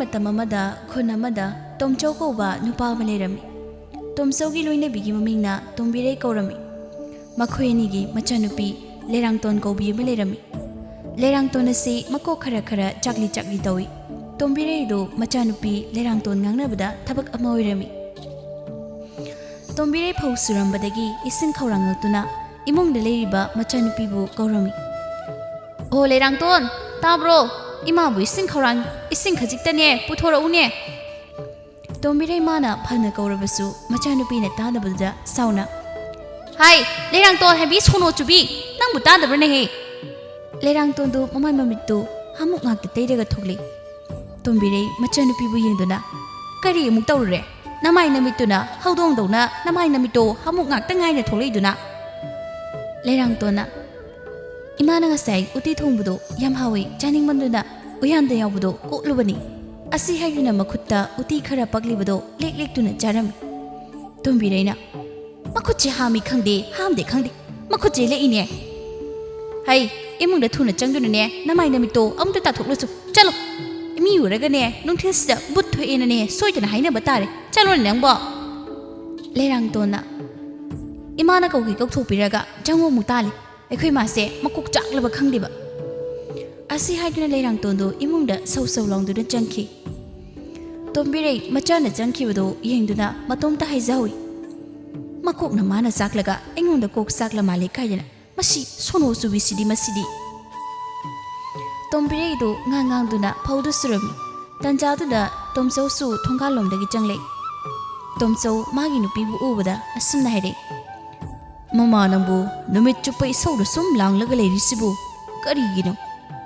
matam amada khun amada Tomchau kauba nupa ama leirami. Tomchau gi loinabigi mamingna Tombirei kaurami. Makhoi anigi machanupi Lerangton kaubi ama leirami. Lerangton asi makok khara khara chakli tawi. Tombirei do machanupi Lerangton ngangnabada thabak ama oirami. Tombirei phau surambadagi isin khaurangaltuna imungda leiriba machanupibu kaurami. Oh Lerangton, tabro, imabu isin khaurang, isin khajiktane puthorau-ne. Tombirei mana phana kaurabasu machanupina tadabada sauna. Hai, Lerangton habi sono chubi, nangbu tadabrane he. Lerangton do mamai mamittu hamuk ngakta teiraga thokli. Tombirei machanupibu yengduna kari amuk tawrure. Namai namittuna haudong dawna namai namitto hamuk ngakta ngaina thokleiduna. Lerangtona Imana ngasai uti thongbudo yam hawi chaning manduna uyanda yawbudo koklubani asi haiduna makhutta uti khara paglibado lek tuna charam Tombireina makhuchi hami khangde hamde khangde makhuchi le ine hai imungda thuna changduna ne namai namito amta ta thokluchu chalo imi uraga ne nungthilsida but thoena ne soidana haina batare chalo nangbo Lerangtona Imana kauki kaukthopiraga changwo mutali Ekhoi mase makuk chaklaba khangdiba asi haiduna Lerangtondu imungda sau longduna changki Tombirei machana changkibado yengduna matomta haizawi makokna mana chaklaga engonda kok chakla male kaidana masi sono subisidi masidi Tombirei do ngangangduna phaudu surami tanjaduna Tomchau su thongkalomdagi changle Tomchau magi nupibu ubada asumna haire Mama nambu numit chupa isauda sum langlaga leirisibu karigino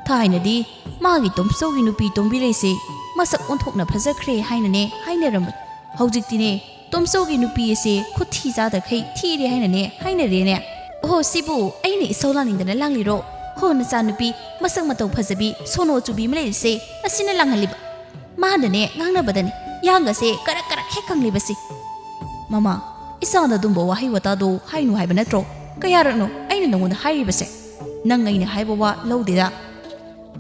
thainadi magi Tomchau gi nupi Tombirei se masak onthokna phajakhre hainane hainaram haujiktine Tomchau gi nupi se khuthi jada khai thire hainane hainare ne oh sibu aine isolaningdana langliro ho na cha nupi masak matau phajabi sono chubi mle se asina langhaliba madane ngangna badani yanga se karak hekanglibasi mama Isanda dumbo wahi watado hainu haiba natro kayarano aina nangona hairibase nang aina haiba wa lawdida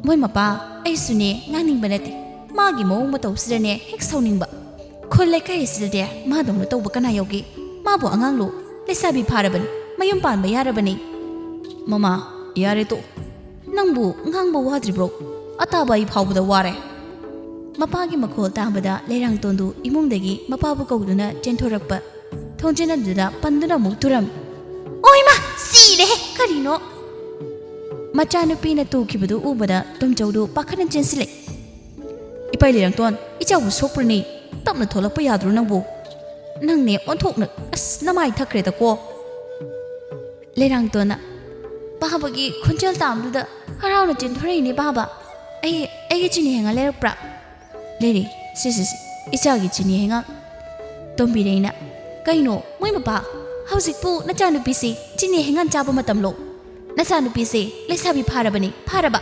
moi mapa aisune ngangning banati magi mawong mataw sidane hek sawningba kholle kai sidade ma dong tawba kana yogi mabu anganglo lesabi pharabani mayum panba yarabani mama yare to nangbu ngangba wadribro ataba I phawbada ware mapagi makhol tambada Lerangtondu imungdagi mapabu kauduna chentorakpa Thonjena duda panduna mukturam Oima sire karino Machanupi na tukibadu ubada Tomchaudu pakhanan chensile Ipai Lerangton ichawu sokprani tapna tholakpa yadru nangbu nangne onthokna as namai thakre ta ko Lerangtona babagi khunjal tamduda harawna chenthorei ni baba ai chini henga lerpra leri si ichagi chini henga Tombireina Kaino, moi mapa, hausikpu nachanupisi chini hengan chaba matamlo. Nachanupisi lesabi pharabani, pharaba.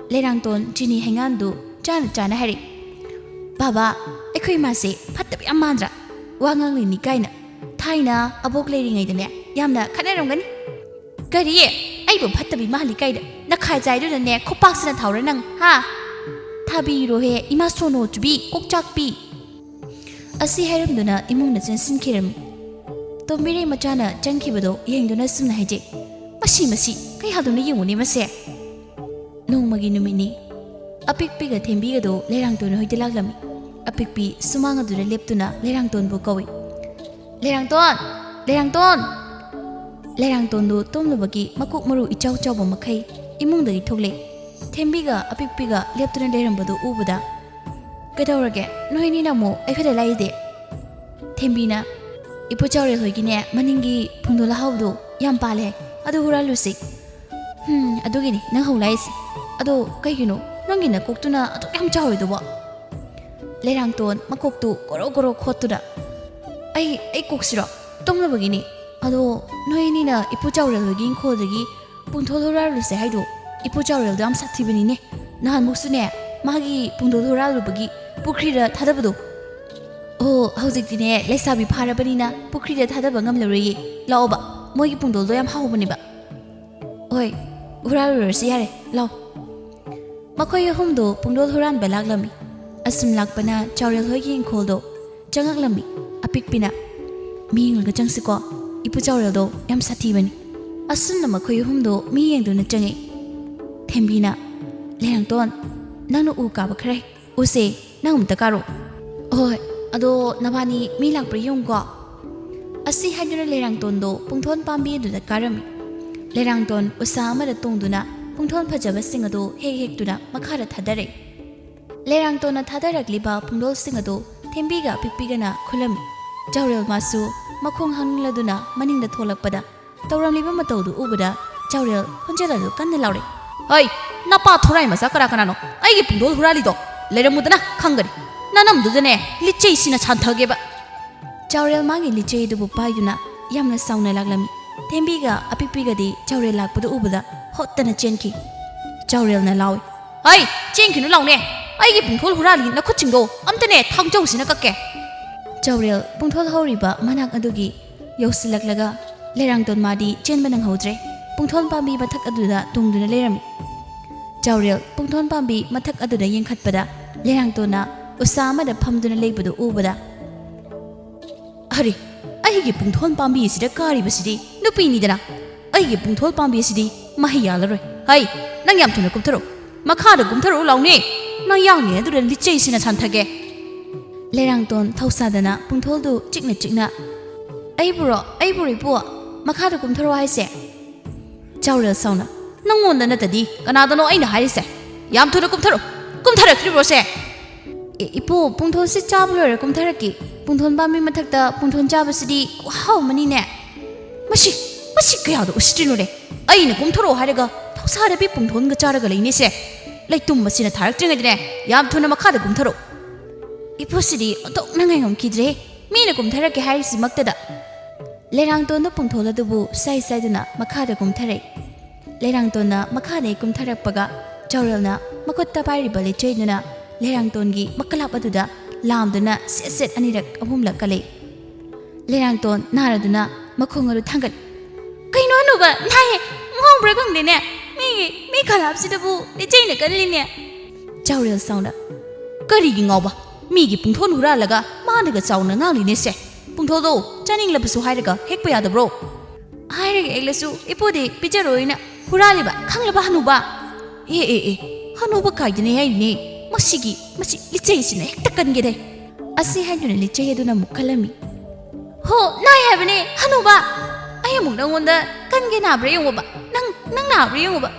Lerangton chini hengandu chana hari. Baba, ekhoi mase phattabi amandra. Wangangli ni kaina. Thaina abok leri ngaidane yamna khanaramgani. Kariye, aibu phattabi mahali kaida. Nakhai jaiduna ne khopaksina thawra nang ha. Thabi rohe ima sono chubi kokchakpi. Asi hairamduna imungna chensin khirami Tombirei machana changkibado yengduna sumna haije masi kai haduna yenguni mase nongmagi numini apikpiga thembigado Lerangton hoide laglami apikpi sumanga dura leptuna Lerangton bu kawi Lerangton do tomlubagi makuk maru ichau chawba makhai imungdagi thogle thembiga apikpiga leptuna lerambado ubada Kadawrage noini namo ekhada laide Thembina ipuchawre hoigine maningi phungdola hawdo yam pale adu huralusi adugini nang hawlaisi ado kaigino nangina koktuna adu yam chawrido ba Lerangton makoktu goro khottuda ai koksiro tomlabagini ado noini na ipuchawre hoigin khodagi phungthol huralusi haido ipuchawre dam sathibani ne nahan muksune magi phungthol huralubagi Pukrida thadabado Oh haujiktine lesabi pharabani pukrida thadaba ngamlori laoba moigi pungdol do yam hawbani ba Oi huralursi yare lao Makhoi humdo pungdol huran balaglami asum lakpana chaurel hoi gi khol do changak lami apik pina mi yeng laga changsiko ipu chaurel do yam sathi bani asun na makhoi hum do mi yeng do na changi thembina lerang ton nang no u ka ba khre u se nang um ta karo oi ado nabani mi lak pri yong ko asi haidura lerang ton do pungthon pambi du da karami lerang ton usa ma da tong du na pungthon phajaba sing ado hek hek tu na makha da thadare lerang ton na thadarak liba pungdol sing ado thembi ga pikpi ga na khulami chaurel masu makhong hangla du na maning da tholak pada tawram liba ma tawdu ubada chaurel khonjela du kan ne laure oi napa thorai ma sakara kana no ai gi pungdol hurali do leramudana khangari nanam du ne lichei sina chanthage ba chaurel magi lichei du bu pai du na yamna sauna laglami thembi ga apikpi ga di chaurel lak pada ubada hottana chenki chaurel na lawi ai chenki nu law ne ai gi pungthol hurali na khuching do amtane thangjau sina kakke chaurel pungthol horiba manak adugi yosilak laga lerang ton madi chen banang hodre pungthol pambi mathak aduda tungduna lerami chaurel pungthol pambi mathak aduda yengkhat pada lerang tona usama da phamduna leibudu ubada hari ai gi pungthol pambi sida kari basidi nupi ni dana ai gi pungthol pambi sidi mahiya laroi hai nang yam thuna kumtharo makha da kumtharo lawni na yang ne aduda lichei sina chanthage lerang ton thausadana pungthol du chikna ai buri po makha da kumtharo haise chaurel sauna nangonda natadi kanadano aina harise yam thuna kumtharo kribro se ipo pungthol se chablo kumthara ki pungthon ba mi mathakta pungthon chabasidi how mani ne masi kaya do usitino re aina kumtharo haraga thosara bi pungthon ga charaga leine se laitum masina tharak tringadine yam thuna makha da kumtharo ipo sidi otok nangai ngam kidre mina kumthara ki haisi maktada lerang ton no pungthol adubu sai duna makha da kumthare lerang ton na makha ne kumtharak paga chaurel na makotta pari bale cheiduna lerang ton gi makalap aduda lamduna set anirak ahumla kale lerang ton naraduna makhongaru thangal kaino anuba nai ngongbra khangde ne mi khalap sidabu licheina kalline chaurel sauna kari gi ngawba mi gi pungthon hura laga managa chauna ngangli ne se pungtho do chaning labusu hairaga hekpa yadabro hairaga eglasu ipode pijaroina huraliba khanglaba hanuba hanuba kaidine haine masi lichei sina hekta kangede asi haiduna lichei aduna mukhalami ho nai habane hanuba ayamuk nangonda kange na bre yoba nang na bre yoba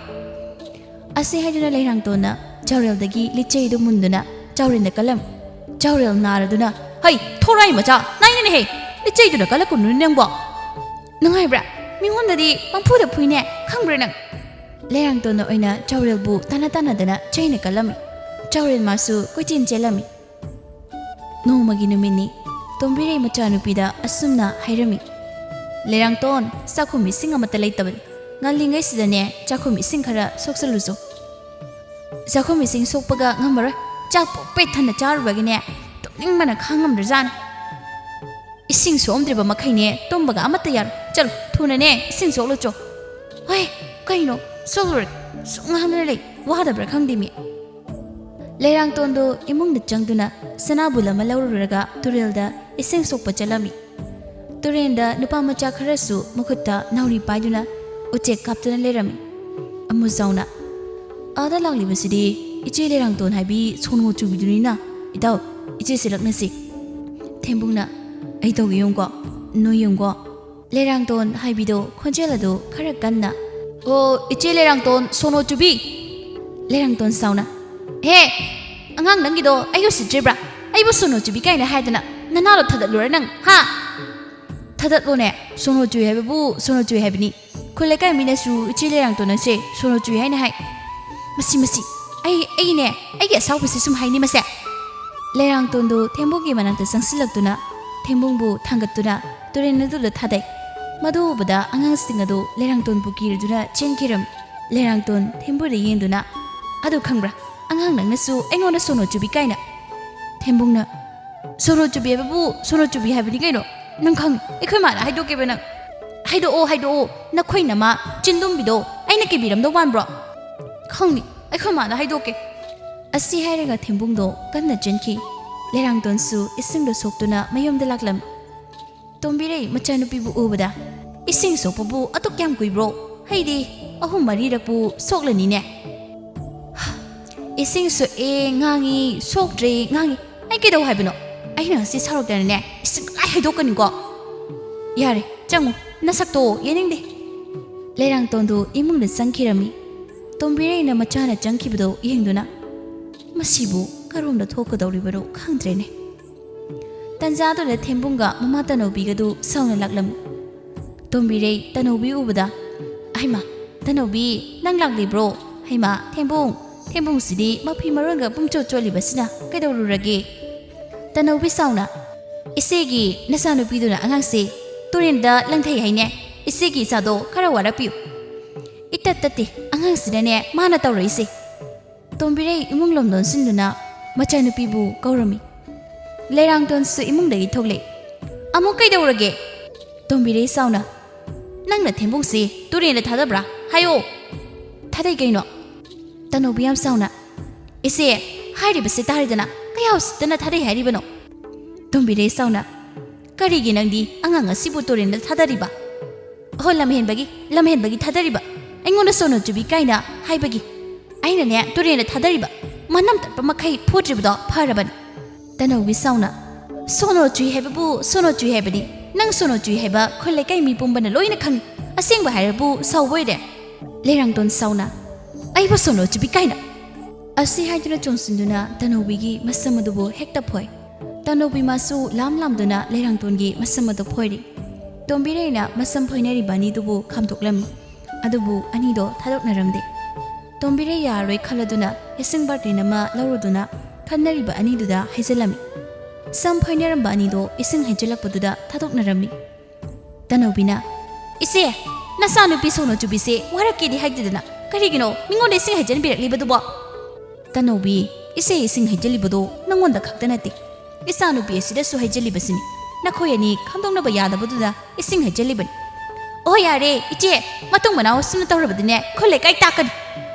asi haiduna leirang tona chaurel dagi lichei du munduna chaurel na kalam chaurel naraduna hai thorai macha nai ne he lichei du na kalakun nangbo nangai bra mingondadi pangphuda phuine khangbra nang lerang tona oina chaurel bu tana dana chaina kalami chaurel masu koichin chelami nomagi numini tombire macha nupida asumna hairami lerang ton sakhumi singa mata leitabani ngalingai sidane chakhumi sing khara soksaluzo chakhumi sing sokpaga ngamara chakpo pe thana charubagine tokning mana khangam rjan ising somdriba makhaine tombaga amata yar chal thuna ne ising soklo cho hoi kaino solur sunghamle wadabra khangdimi lerang tondo imung na changduna sanabula malawruraga turelda ising sokpa chalami turenda nupa macha kharasu mukhutta nauri paiduna uche kaptuna lerami amu zauna ada langli basidi iche lerang ton haibi sonho chubidunina idaw iche silaknasi thembungna ai to yongko no yongko lerang ton haibido khonjelado khara kanna o iche lerang ton sono chubi lerang ton sauna he angang nangido ayo sidribra aibu sono chubi kaina haidana nanalo thadatlura nang ha thadatlone sono chu hebu sono chu hebni khule kai minasu iche lerang ton se sono chu haina hai masi ai ne ai ge saw bisi sum haini mase lerang ton do thembugi mananta sangsilaktuna thembungbu thangatuna turenadu la thadai madu bada angang singadu lerang ton bukiruduna chenkiram lerang ton themburi yenduna adu khangbra angang nangnasu engona sono chubi kaina thembungna sono chubi babu sono chubi habini kaino nang khang ekhoi ma haido ke bena haido na khoina ma chindum bido aina ke biram do wan bro khangni ekhoi ma haido ke ꯑꯁꯤ ꯍꯥꯏꯔꯒ ꯊꯦꯝꯕꯨꯡꯗꯣ ꯀꯟꯅ ꯆꯦꯟꯈꯤ ꯂꯩꯔꯥꯡꯇꯣꯟꯁꯨ ꯏꯁꯤꯡꯗ ꯁꯣꯛꯇꯨꯅ ꯃꯌꯨꯝꯗ ꯂꯥꯛꯂꯝꯃꯤ ꯇꯣꯝꯕꯤꯔꯩ ꯃꯆꯥꯅꯨꯄꯤꯕꯨ ꯎꯕꯗ ꯏꯁꯤꯡ ꯁꯣꯛꯄꯕꯨ ꯑꯗꯨꯛ ꯌꯥꯝ ꯀꯨꯏꯕ꯭ꯔꯣ ꯍꯩꯗꯤ 3-4ꯔꯛꯄꯨ ꯁꯣꯛꯂꯅꯤꯅꯦ ꯏꯁꯤꯡ ꯁꯣꯛꯑꯦ ꯉꯥꯡꯉꯤ ꯁꯣꯛꯇ꯭ꯔꯦ ꯉꯥꯡꯉꯤ ꯑꯩ ꯀꯩꯗꯧ ꯍꯥꯏꯕꯅꯣ ꯑꯩꯅ ꯉꯁꯤ ꯁꯥꯎꯔꯛꯇꯅꯅꯦ ꯏꯁꯤꯡ ꯀꯥꯏ ꯍꯩꯗꯣꯛꯀꯅꯤꯀꯣ ꯌꯥꯔꯦ ꯆꯪꯉꯨ ꯅꯁꯛꯇꯣ ꯌꯦꯡꯅꯤꯡꯗꯦ ꯂꯩꯔꯥꯡꯇꯣꯟꯗꯨ ꯏꯃꯨꯡꯗ ꯆꯪꯈꯤꯔꯝꯃꯤ ꯇꯣꯝꯕꯤꯔꯩꯅ ꯃꯆꯥꯅ ꯆꯪꯈꯤꯕꯗꯣ ꯌꯦꯡꯗꯨꯅ ꯃꯁꯤꯕꯨ ꯀꯔꯣꯝꯗ ꯊꯣꯛꯀꯗꯧꯔꯤꯕꯅꯣ ꯈꯪꯗ꯭ꯔꯦꯅꯦ ꯇꯟꯖꯥꯗꯨꯗ ꯊꯦꯝꯕꯨꯡꯒ ꯃꯃꯥ ꯇꯅꯧꯕꯤꯒꯗꯨ ꯁꯥꯎꯅ ꯂꯥꯛꯂꯝꯃꯤ ꯇꯣꯝꯕꯤꯔꯩ ꯇꯅꯧꯕꯤ ꯎꯕꯗ ꯍꯩꯃꯥ ꯇꯅꯧꯕꯤ ꯅꯪ ꯂꯥꯛꯂꯤꯕ꯭ꯔꯣ ꯍꯩꯃꯥ ꯊꯦꯝꯕꯨꯡꯁꯤꯗꯤ ꯃꯐꯤ ꯃꯔꯣꯟꯒ ꯄꯨꯡꯆꯣꯠ ꯆꯣꯠꯂꯤꯕꯁꯤꯅ ꯀꯩꯗꯧꯔꯨꯔꯒꯦ ꯇꯅꯧꯕꯤ ꯁꯥꯎꯅ ꯏꯆꯦꯒꯤ ꯅꯆꯥꯅꯨꯄꯤꯗꯨꯅ ꯑꯉꯥꯡꯁꯦ ꯇꯨꯔꯦꯟꯗ ꯂꯪꯊꯩ ꯍꯥꯏꯅꯦ ꯏꯆꯦꯒꯤ ꯏꯆꯥꯗꯣ ꯈꯔ ꯋꯥꯔꯛꯄꯤꯌꯨ ꯏꯇꯠꯇꯦ ꯑꯉꯥꯡꯁꯤꯅꯅꯦ ꯃꯥꯅ ꯇꯧꯔꯛꯏꯁꯦ ꯇꯣꯝꯕꯤꯔꯩ ꯏꯃꯨꯡ ꯂꯣꯝ ꯂꯣꯟꯁꯤꯟꯗꯨꯅ ꯃꯆꯥꯅꯨꯄꯤꯕꯨ ꯀꯧꯔꯝꯃꯤ ꯂꯩꯔꯥꯡꯇꯣꯟꯁꯨ ꯏꯃꯨꯡꯗꯒꯤ ꯊꯣꯛꯂꯛꯏ ꯑꯃꯨꯛ ꯀꯩꯗꯧꯔꯒꯦ ꯇꯣꯝꯕꯤꯔꯩ ꯁꯥꯎꯅ ꯅꯪꯅ ꯊꯦꯝꯕꯨꯡꯁꯦ ꯇꯨꯔꯦꯟꯗ ꯊꯥꯗꯕ꯭ꯔꯥ ꯍꯥꯏꯌꯣ ꯊꯥꯗꯩ ꯀꯩꯅꯣ ꯇꯅꯧꯕꯤ ꯌꯥꯝ ꯁꯥꯎꯅ ꯏꯆꯦ ꯍꯥꯏꯔꯤꯕꯁꯦ ꯇꯥꯔꯤꯗꯅ ꯀꯌꯥ ꯎꯁꯤꯠꯇꯅ ꯊꯥꯗꯩ ꯍꯥꯏꯔꯤꯕꯅꯣ ꯇꯣꯝꯕꯤꯔꯩ ꯁꯥꯎꯅ ꯀꯔꯤꯒꯤ ꯅꯪꯗꯤ ꯑꯉꯥꯡ ꯑꯁꯤꯕꯨ ꯇꯨꯔꯦꯟꯗ ꯊꯥꯗꯔꯤꯕ ꯍꯣ ꯂꯝꯍꯦꯟꯕꯒꯤ ꯊꯥꯗꯔꯤꯕ ꯑꯩꯉꯣꯟꯗ ꯁꯣꯅꯣ ꯆꯨꯕꯤ ꯀꯥꯏꯅ ꯍꯥꯏꯕꯒꯤ ꯑꯩꯅꯅꯦ ꯇꯨꯔꯦꯟꯗ ꯊꯥꯗꯔꯤꯕ ꯃꯅꯝ ꯇꯠꯄ ꯃꯈꯩ ꯐꯨꯗ꯭ꯔꯤꯕꯗꯣ ꯐꯔꯕꯅꯤ ꯇꯅꯧꯕꯤ ꯁꯥꯎꯅ ꯁꯣꯅꯣ ꯆꯨꯏ ꯍꯥꯏꯕꯕꯨ ꯁꯣꯅꯣ ꯆꯨꯏ ꯍꯥꯏꯕꯅꯤ ꯅꯪ ꯁꯣꯅꯣ ꯆꯨꯏ ꯍꯥꯏꯕ ꯈꯨꯜ ꯂꯩꯀꯥꯏ ꯃꯤ ꯄꯨꯝꯕꯅ ꯂꯣꯏꯅ ꯈꯪꯉꯤ ꯑꯁꯦꯡꯕ ꯍꯥꯏꯔꯕꯨ ꯁꯥꯎꯕ ꯑꯣꯏꯔꯦ ꯂꯩꯔꯥꯡꯇꯣꯟ ꯁꯥꯎꯅ ꯑꯩꯕꯨ ꯁꯣꯅꯣ ꯆꯨꯕꯤ ꯀꯥꯏꯅ ꯑꯁꯤ ꯍꯥꯏꯗꯨꯅ ꯆꯣꯡꯁꯤꯟꯗꯨꯅ ꯇꯅꯧꯕꯤꯒꯤ ꯃꯁꯝ ꯑꯗꯨꯕꯨ ꯍꯦꯛꯇ ꯐꯣꯏ ꯇꯅꯧꯕꯤ ꯃꯥꯁꯨ ꯂꯥꯝꯗꯨꯅ ꯂꯩꯔꯥꯡꯇꯣꯟꯒꯤ ꯃꯁꯝ ꯑꯗꯨ ꯐꯣꯏꯔꯤ ꯇꯣꯝꯕꯤꯔꯩꯅ ꯃꯁꯝ ꯐꯣꯏꯅꯔꯤꯕ ꯑꯅꯤꯗꯨꯕꯨ ꯈꯥꯝꯗꯣꯛꯂꯝꯃꯤ ꯑꯗꯨꯕꯨ ꯑꯅꯤꯗꯣ ꯊꯥꯗꯣꯛꯅꯔꯝꯗꯦ ꯇꯣꯝꯕꯤꯔꯩ ꯌꯥꯔꯣꯏ ꯈꯜꯂꯗꯨꯅ ꯏꯁꯤꯡ ꯕꯥꯔꯇꯤꯟ ꯑꯃ ꯂꯧꯔꯨꯗꯨꯅ ꯈꯟꯅꯔꯤꯕ ꯑꯅꯤꯗꯨꯗ ꯍꯩꯖꯤꯜꯂꯝꯃꯤ ꯁꯝ ꯐꯣꯏꯅꯔꯝꯕ ꯑꯅꯤꯗꯣ ꯏꯁꯤꯡ ꯍꯩꯖꯤꯜꯂꯛꯄꯗꯨꯗ ꯊꯥꯗꯣꯛꯅꯔꯝꯃꯤ ꯇꯅꯧꯕꯤꯅ ꯏꯆꯦ ꯅꯆꯥꯅꯨꯄꯤ ꯁꯣꯅꯣ ꯆꯨꯕꯤꯁꯦ ꯋꯥꯔꯛꯀꯦꯗꯤ ꯍꯥꯏꯗꯦꯗꯅ ꯀꯔꯤꯒꯤꯅꯣ ꯃꯤꯉꯣꯟꯗ ꯏꯁꯤꯡ ꯍꯩꯖꯤꯟꯕꯤꯔꯛꯂꯤꯕꯗꯨꯕꯣ ꯇꯅꯧꯕꯤ ꯏꯆꯦ ꯏꯁꯤꯡ ꯍꯩꯖꯤꯜꯂꯤꯕꯗꯣ ꯅꯪꯉꯣꯟꯗ ꯈꯛꯇ ꯅꯠꯇꯦ ꯏꯆꯥꯅꯨꯄꯤ ꯑꯁꯤꯗꯁꯨ ꯍꯩꯖꯤꯜꯂꯤꯕꯁꯤꯅꯤ ꯅꯈꯣꯏ ꯑꯅꯤ ꯈꯪꯗꯣꯛꯅꯕ ꯌꯥꯗꯕꯗꯨꯗ ꯏꯁꯤꯡ ꯍꯩꯖꯤꯜꯂꯤꯕꯅꯤ ꯑꯣ ꯌꯥꯔꯦ ꯏꯆꯦ ꯃꯇꯨꯡ ꯃꯅꯥꯎ ꯑꯁꯨꯝꯅ ꯇꯧꯔꯕꯗꯤꯅꯦ ꯈꯨꯜ ꯂꯩꯀꯥꯏ ꯇꯥꯛꯀꯅꯤ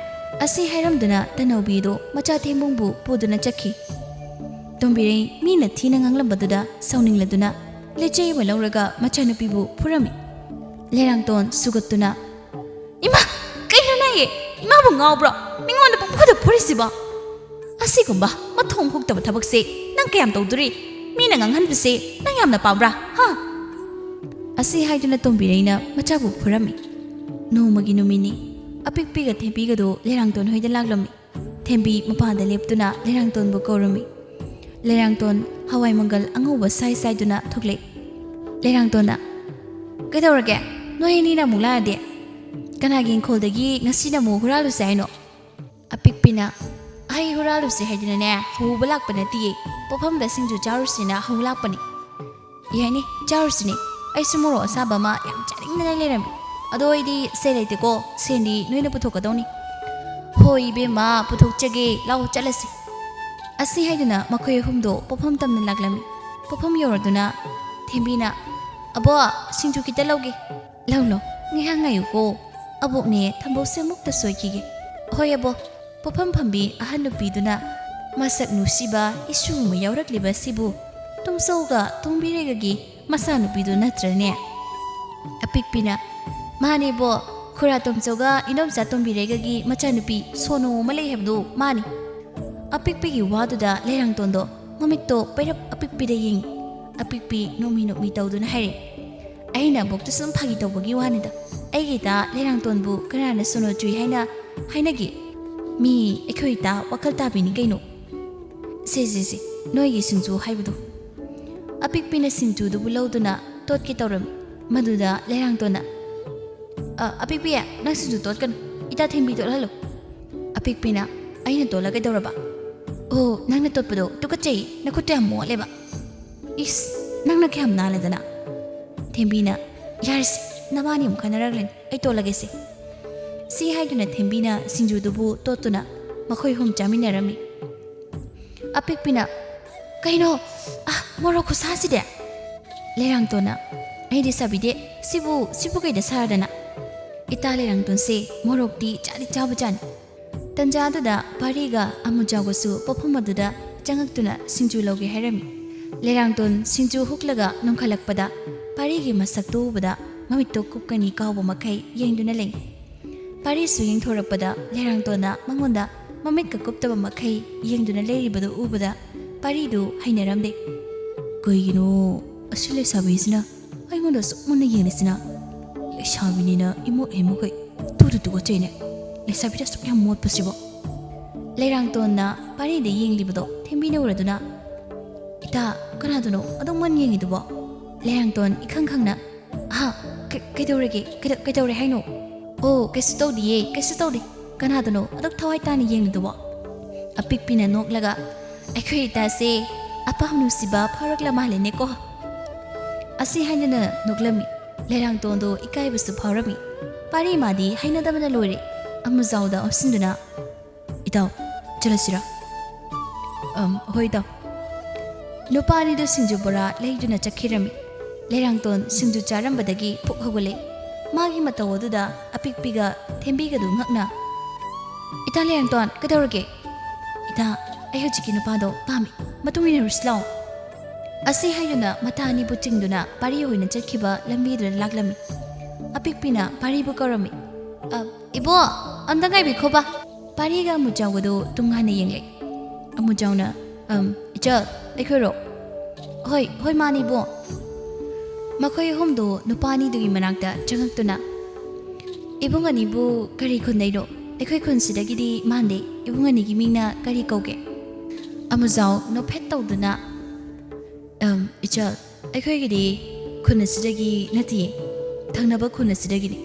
ꯑꯁꯤ ꯍꯥꯏꯔꯝꯗꯨꯅ ꯇꯅꯧꯕꯤꯗꯣ ꯃꯆꯥ ꯊꯦꯝꯕꯨꯡꯕꯨ ꯄꯨꯗꯨꯅ ꯆꯠꯈꯤ ꯇꯣꯝꯕꯤꯔꯩ ꯃꯤꯅ ꯊꯤꯅ ꯉꯥꯡꯂꯝꯕꯗꯨꯗ ꯁꯥꯎꯅꯤꯡꯂꯗꯨꯅ ꯂꯩꯆꯩ ꯑꯃ ꯂꯧꯔꯒ ꯃꯆꯥꯅꯨꯄꯤꯕꯨ ꯐꯨꯔꯝꯃꯤ ꯂꯩꯔꯥꯡꯇꯣꯟ ꯁꯨꯒꯠꯇꯨꯅ ꯏꯃꯥ ꯀꯩꯅꯣ ꯅꯪꯒꯤ ꯏꯃꯥꯕꯨ ꯉꯥꯎꯕ꯭ꯔꯣ ꯃꯤꯉꯣꯟꯗ ꯄꯪꯐꯨꯗ ꯐꯨꯔꯤꯁꯤꯕꯣ ꯑꯁꯤꯒꯨꯝꯕ ꯃꯊꯣꯡ ꯍꯨꯛꯇꯕ ꯊꯕꯛꯁꯦ ꯅꯪ ꯀꯌꯥꯝ ꯇꯧꯗꯣꯔꯤ ꯃꯤꯅ ꯉꯥꯡꯍꯟꯕꯁꯦ ꯅꯪ ꯌꯥꯝꯅ ꯄꯥꯝꯕ꯭ꯔꯥ ꯍꯥ ꯑꯁꯤ ꯍꯥꯏꯗꯨꯅ ꯇꯣꯝꯕꯤꯔꯩꯅ ꯃꯆꯥꯕꯨ ꯐꯨꯔꯝꯃꯤ ꯅꯣꯡꯃꯒꯤ ꯅꯨꯃꯤꯠꯅꯤ ꯑꯄꯤꯛꯄꯤꯒ ꯊꯦꯝꯕꯤꯒꯗꯣ ꯂꯩꯔꯥꯡꯇꯣꯟ ꯍꯣꯏꯗ ꯂꯥꯛꯂꯝꯃꯤ ꯊꯦꯝꯕꯤ ꯃꯄꯥꯟꯗ ꯂꯦꯞꯇꯨꯅ ꯂꯩꯔꯥꯡꯇꯣꯟꯕꯨ ꯀꯧꯔꯝꯃꯤ ꯂꯩꯔꯥꯡꯇꯣꯟ ꯍꯋꯥꯏ ꯃꯪꯒꯜ ꯑꯉꯧꯕ ꯁꯥꯏꯗꯨꯅ ꯊꯣꯛꯂꯛꯏ ꯂꯩꯔꯥꯡꯇꯣꯟꯅ ꯀꯩꯗꯧꯔꯒꯦ ꯅꯣꯏ ꯑꯅꯤꯅ ꯑꯃꯨꯛ ꯂꯥꯛꯑꯗꯤ ꯀꯅꯥꯒꯤ ꯏꯪꯈꯣꯜꯗꯒꯤ ꯉꯁꯤꯅ ꯑꯃꯨꯛ ꯍꯨꯔꯥꯜꯂꯨꯁꯦ ꯍꯥꯏꯅꯣ ꯑꯄꯤꯛꯄꯤꯅ ꯍꯩ ꯍꯨꯔꯥꯜꯂꯨꯁꯦ ꯍꯥꯏꯗꯨꯅꯅꯦ ꯍꯧꯕ ꯂꯥꯛꯄ ꯅꯠꯇꯤꯌꯦ ꯄꯣꯐꯝꯗ ꯁꯤꯡꯖꯨ ꯆꯥꯔꯨꯁꯤꯅ ꯍꯧ ꯂꯥꯛꯄꯅꯤ ꯌꯥꯏꯅꯦ ꯆꯥꯔꯨꯁꯤꯅꯦ ꯑꯩꯁꯨ ꯃꯣꯔꯣꯛ ꯑꯁꯥꯕ ꯑꯃ ꯌꯥꯝ ꯆꯥꯅꯤꯡꯗꯅ ꯂꯩꯔꯝꯃꯤ ꯑꯗꯣ ꯑꯩꯗꯤ ꯁꯦꯟ ꯂꯩꯇꯦꯀꯣ ꯁꯦꯟꯗꯤ ꯅꯣꯏꯅ ꯄꯨꯊꯣꯛꯀꯗꯧꯅꯤ ꯍꯣꯏ ꯏꯕꯦꯝꯃ ꯄꯨꯊꯣꯛꯆꯒꯦ ꯂꯥꯛꯑꯣ ꯆꯠꯂꯁꯤ ꯑꯁꯤ ꯍꯥꯏꯗꯨꯅ ꯃꯈꯣꯏ ꯑꯍꯨꯝꯗꯣ ꯄꯣꯐꯝ ꯇꯝꯅ ꯂꯥꯛꯂꯝꯃꯤ ꯄꯣꯐꯝ ꯌꯧꯔꯗꯨꯅ ꯊꯦꯝꯕꯤꯅ ꯑꯕꯣ ꯁꯤꯡꯖꯨ ꯈꯤꯇ ꯂꯧꯒꯦ ꯂꯧ ꯉꯥꯏꯍꯥꯛ ꯉꯥꯏꯌꯨꯀꯣ ꯑꯕꯣꯛꯅꯦ ꯊꯝꯕꯧꯁꯦ ꯑꯃꯨꯛꯇ ꯁꯣꯏꯈꯤꯒꯦ ꯍꯣꯏ ꯑꯕꯣ ꯄꯣꯐꯝ ꯐꯝꯕꯤ ꯑꯍꯟ ꯅꯨꯄꯤꯗꯨꯅ ꯃꯁꯛ ꯅꯨꯡꯁꯤꯕ ꯏꯁꯨ ꯑꯃ ꯌꯥꯎꯔꯛꯂꯤꯕ ꯑꯁꯤꯕꯨ ꯇꯨꯝꯆꯧꯒ ꯇꯣꯝꯕꯤꯔꯩꯒꯒꯤ ꯃꯆꯥꯅꯨꯄꯤꯗꯨ ꯅꯠꯇ꯭ꯔꯅꯦ ꯑꯄꯤꯛꯄꯤꯅ ꯃꯥꯅꯦꯕꯣ ꯈꯨꯔꯥ ꯇꯣꯝꯆꯧꯒ ꯏꯅꯣꯝꯆꯥ ꯇꯣꯝꯕꯤꯔꯩꯒꯒꯤ ꯃꯆꯥꯅꯨꯄꯤ ꯁꯣꯅꯣ ꯑꯃ ꯂꯩ ꯍꯥꯏꯕꯗꯨ ꯃꯥꯅꯤ ꯑꯄꯤꯛꯄꯤꯒꯤ ꯋꯥꯗꯨꯗ ꯂꯩꯔꯥꯡꯇꯣꯟꯗꯣ ꯃꯃꯤꯠꯇꯣ ꯄꯩꯔꯞ ꯑꯄꯤꯛꯄꯤꯗ ꯌꯦꯡꯉꯤ ꯑꯄꯤꯛꯄꯤ ꯅꯣꯛꯃꯤ ꯇꯧꯗꯨꯅ ꯍꯥꯏꯔꯦ ꯑꯩꯅ ꯑꯕꯣꯛꯇ ꯁꯨꯝ ꯐꯥꯒꯤ ꯇꯧꯕꯒꯤ ꯋꯥꯅꯤꯗ ꯑꯩꯒꯤꯗ ꯂꯩꯔꯥꯡꯇꯣꯟꯕꯨ ꯀꯅꯥꯅ ꯁꯣꯅꯣ ꯆꯨꯏ ꯍꯥꯏꯅꯒꯦ ꯃꯤ ꯑꯩꯈꯣꯏ ꯏꯇꯥ ꯋꯥꯈꯜ ꯇꯥꯕꯤꯅꯤ ꯀꯩꯅꯣ ꯁꯦ ꯅꯣꯏꯒꯤ ꯁꯤꯡꯖꯨ ꯍꯥꯏꯕꯗꯨ ꯑꯄꯤꯛꯄꯤꯅ ꯁꯤꯡꯖꯨꯗꯨꯕꯨ ꯂꯧꯗꯨꯅ ꯇꯣꯠꯀꯦ ꯇꯧꯔꯝꯃꯤ ꯃꯗꯨꯗ ꯂꯩꯔꯥꯡꯇꯣꯟꯅ ꯑꯄꯤꯛꯄꯤ ꯅꯪ ꯁꯤꯡꯖꯨ ꯇꯣꯠꯀꯅꯨ ꯏꯇꯥ ꯊꯦꯝꯕꯤ ꯇꯣꯠꯍꯜꯂꯨ ꯑꯄꯤꯛꯄꯤꯅ ꯑꯩꯅ ꯇꯣꯠꯂ ꯀꯩꯗꯧꯔꯕ ꯑꯣ ꯅꯪꯅ ꯇꯣꯠꯄꯗꯣ ꯇꯨꯀꯠꯆꯩ ꯅꯈꯨꯠꯇ ꯌꯥꯝ ꯃꯣꯠꯂꯦꯕ ꯏꯁ ꯅꯪꯅ ꯀꯌꯥꯝ ꯅꯥꯜꯂꯦꯗꯅ ꯊꯦꯝꯕꯤꯅ ꯌꯥꯔꯁꯤ ꯅꯕꯥꯅꯤ ꯑꯃꯨꯛ ꯈꯟꯅꯔꯛꯂꯅꯤ ꯑꯩ ꯇꯣꯠꯂꯒꯦꯁꯦ ꯁꯤ ꯍꯥꯏꯗꯨꯅ ꯊꯦꯝꯕꯤꯅ ꯁꯤꯡꯖꯨꯗꯨꯕꯨ ꯇꯣꯠꯇꯨꯅ ꯃꯈꯣꯏ ꯑꯍꯨꯝ ꯆꯥꯃꯤꯟꯅꯔꯝꯃꯤ ꯑꯄꯤꯛꯄꯤꯅ ꯀꯩꯅꯣ ꯃꯣꯔꯣꯛ ꯈꯨꯁꯥꯁꯤꯗꯤ ꯂꯩꯔꯥꯡꯇꯣꯟꯅ ꯑꯩꯗꯤ ꯁꯥꯕꯤꯗꯦ ꯁꯤꯕꯨ ꯀꯩꯗ ꯁꯥꯔꯗꯅ ꯏꯇꯥ ꯂꯩꯔꯥꯡꯇꯣꯟꯁꯦ ꯃꯣꯔꯣꯛꯇꯤ ꯆꯥꯕ ꯆꯥꯅꯤ ꯇꯟꯖꯥꯗꯨꯗ ꯄꯥꯔꯤꯒ ꯑꯃꯨꯖꯥꯎꯒꯁꯨ ꯄꯣꯐꯝ ꯑꯗꯨꯗ ꯆꯪꯉꯛꯇꯨꯅ ꯁꯤꯡꯖꯨ ꯂꯧꯒꯦ ꯍꯥꯏꯔꯝꯃꯤ ꯂꯩꯔꯥꯡꯇꯣꯟ ꯁꯤꯡꯖꯨ ꯍꯨꯛꯂꯒ ꯅꯣꯡꯈꯠꯂꯛꯄꯗ ꯄꯥꯔꯤꯒꯤ ꯃꯁꯛꯇꯨ ꯎꯕꯗ ꯃꯃꯤꯠꯇꯣ ꯀꯨꯞꯀꯅꯤ ꯀꯥꯎꯕ ꯃꯈꯩ ꯌꯦꯡꯗꯨꯅ ꯂꯩ ꯄꯥꯔꯤꯁꯨ ꯌꯦꯡꯊꯣꯔꯛꯄꯗ ꯂꯩꯔꯥꯡꯇꯣꯟꯅ ꯃꯉꯣꯟꯗ ꯃꯃꯤꯠꯀ ꯀꯨꯞꯇꯕ ꯃꯈꯩ ꯌꯦꯡꯗꯨꯅ ꯂꯩꯔꯤꯕꯗꯨ ꯎꯕꯗ ꯄꯥꯔꯤꯗꯨ ꯍꯩꯅꯔꯝꯗꯦ ꯀꯩꯒꯤꯅꯣ ꯑꯁꯤ ꯂꯩꯁꯥꯕꯤꯁꯤꯅ ꯑꯩꯉꯣꯟꯗ ꯁꯨꯛ ꯃꯨꯟꯅ ꯌꯦꯡꯂꯤꯁꯤꯅ ꯂꯩꯁꯥꯕꯤꯅꯤꯅ ꯏꯃꯣꯠ ꯍꯦꯃꯨꯈꯩ ꯇꯨꯒꯠꯆꯩꯅꯦ ꯂꯩꯁꯥꯕꯤꯗ ꯁꯨꯛ ꯌꯥꯝ ꯃꯣꯠꯄꯁꯤꯕꯣ ꯂꯩꯔꯥꯡꯇꯣꯟꯅ ꯄꯥꯔꯤꯗ ꯌꯦꯡꯂꯤꯕꯗꯣ ꯊꯦꯝꯕꯤꯅ ꯎꯔꯗꯨꯅ ꯏꯇꯥ ꯀꯅꯥꯗꯨꯅꯣ ꯑꯗꯨꯝ ꯃꯟ ꯌꯦꯡꯉꯤꯗꯨꯕꯣ ꯂꯩꯔꯥꯡꯇꯣꯟ ꯏꯈꯪ ꯈꯪꯅ ꯀꯩꯗꯧꯔꯦ ꯍꯥꯏꯅꯣ ꯑꯣ ꯀꯩꯁꯨ ꯇꯧꯗꯤꯌꯦ ꯀꯩꯁꯨ ꯇꯧꯗꯦ ꯀꯅꯥꯗꯨꯅꯣ ꯑꯗꯨꯛ ꯊꯋꯥꯏ ꯇꯥꯅ ꯌꯦꯡꯂꯤꯗꯨꯕꯣ ꯑꯄꯤꯛꯄꯤꯅ ꯅꯣꯛꯂꯒ ꯑꯩꯈꯣꯏ ꯏꯇꯥꯁꯦ ꯑꯄꯥꯝ ꯅꯨꯡꯁꯤꯕ ꯐꯥꯎꯔꯛꯂ ꯃꯥꯜꯂꯦꯅꯦꯀꯣ ꯑꯁꯤ ꯍꯥꯏꯅꯅ ꯅꯣꯛꯂꯝꯃꯤ ꯂꯩꯔꯥꯡꯇꯣꯟꯗꯣ ꯏꯀꯥꯏꯕꯁꯨ ꯐꯥꯎꯔꯝꯃꯤ ꯄꯥꯔꯤ ꯃꯥꯗꯤ ꯍꯩꯅꯗꯕꯅ ꯂꯣꯏꯔꯦ ꯑꯃꯨꯖꯥꯎꯗ ꯑꯣꯟꯁꯤꯟꯗꯨꯅ ꯏꯇꯥꯎ ꯆꯠꯂꯁꯤꯔꯥ ꯍꯣꯏ ꯏꯇꯥꯎ ꯅꯨꯄꯥ ꯑꯅꯤꯗꯨ ꯁꯤꯡꯖꯨ ꯕꯣꯔꯥ ꯂꯩꯗꯨꯅ ꯆꯠꯈꯤꯔꯝꯃꯤ ꯂꯩꯔꯥꯡꯇꯣꯟ ꯁꯤꯡꯖꯨ ꯆꯥꯔꯝꯕꯗꯒꯤ ꯄꯨꯛ ꯍꯧꯒꯠꯂꯦ ꯃꯥꯒꯤ ꯃꯇꯧ ꯑꯗꯨꯗ ꯑꯄꯤꯛꯄꯤꯒ ꯊꯦꯝꯕꯤꯒꯗꯨ ꯉꯛꯅ ꯏꯇꯥ ꯂꯩꯔꯥꯡꯇꯣꯟ ꯀꯩꯗꯧꯔꯒꯦ ꯏꯇꯥ ꯑꯩ ꯍꯧꯖꯤꯛꯀꯤ ꯅꯨꯄꯥꯗꯣ ꯄꯥꯝꯃꯤ ꯃꯇꯨꯡ ꯏꯟꯅꯔꯨꯁꯤ ꯂꯥꯎ ꯑꯁꯤ ꯍꯥꯏꯗꯨꯅ ꯃꯇꯥ ꯑꯅꯤꯕꯨ ꯆꯤꯡꯗꯨꯅ ꯄꯥꯔꯤ ꯑꯣꯏꯅ ꯆꯠꯈꯤꯕ ꯂꯝꯕꯤꯗꯨꯗ ꯂꯥꯛꯂꯝꯃꯤ ꯑꯄꯤꯛꯄꯤꯅ ꯄꯥꯔꯤꯕꯨ ꯀꯧꯔꯝꯃꯤ ꯏꯕꯣ ꯑꯝꯇ ꯉꯥꯏꯕꯤꯈꯣꯕ ꯄꯥꯔꯤꯒ ꯑꯃꯨꯖꯥꯎꯒꯗꯨ ꯇꯨꯡꯍꯟꯅ ꯌꯦꯡꯂꯦ ꯑꯃꯨꯖꯥꯎꯅ ꯏꯆꯜ ꯑꯩꯈꯣꯏꯔꯣ ꯍꯣꯏ ꯃꯥꯅꯤ ꯏꯕꯣ ꯃꯈꯣꯏ ꯑꯍꯨꯝꯗꯨ ꯅꯨꯄꯥ ꯑꯅꯤꯗꯨꯒꯤ ꯃꯅꯥꯛꯇ ꯆꯪꯉꯛꯇꯨꯅ ꯏꯕꯨꯡ ꯑꯅꯤꯕꯨ ꯀꯔꯤ ꯈꯨꯟꯗꯩꯅꯣ ꯑꯩꯈꯣꯏ ꯈꯨꯟꯁꯤꯗꯒꯤꯗꯤ ꯃꯥꯟꯗꯦ ꯏꯕꯨꯡ ꯑꯅꯤꯒꯤ ꯃꯤꯡꯅ ꯀꯔꯤ ꯀꯧꯒꯦ ꯑꯃꯨꯖꯥꯎ ꯅꯣꯐꯦꯠ ꯇꯧꯗꯨꯅ ꯏꯆꯜ ꯑꯩꯈꯣꯏꯒꯤꯗꯤ ꯈꯨꯟ ꯑꯁꯤꯗꯒꯤ ꯅꯠꯇꯤꯌꯦ ꯊꯪꯅꯕ ꯈꯨꯟ ꯑꯁꯤꯗꯒꯤꯅꯤ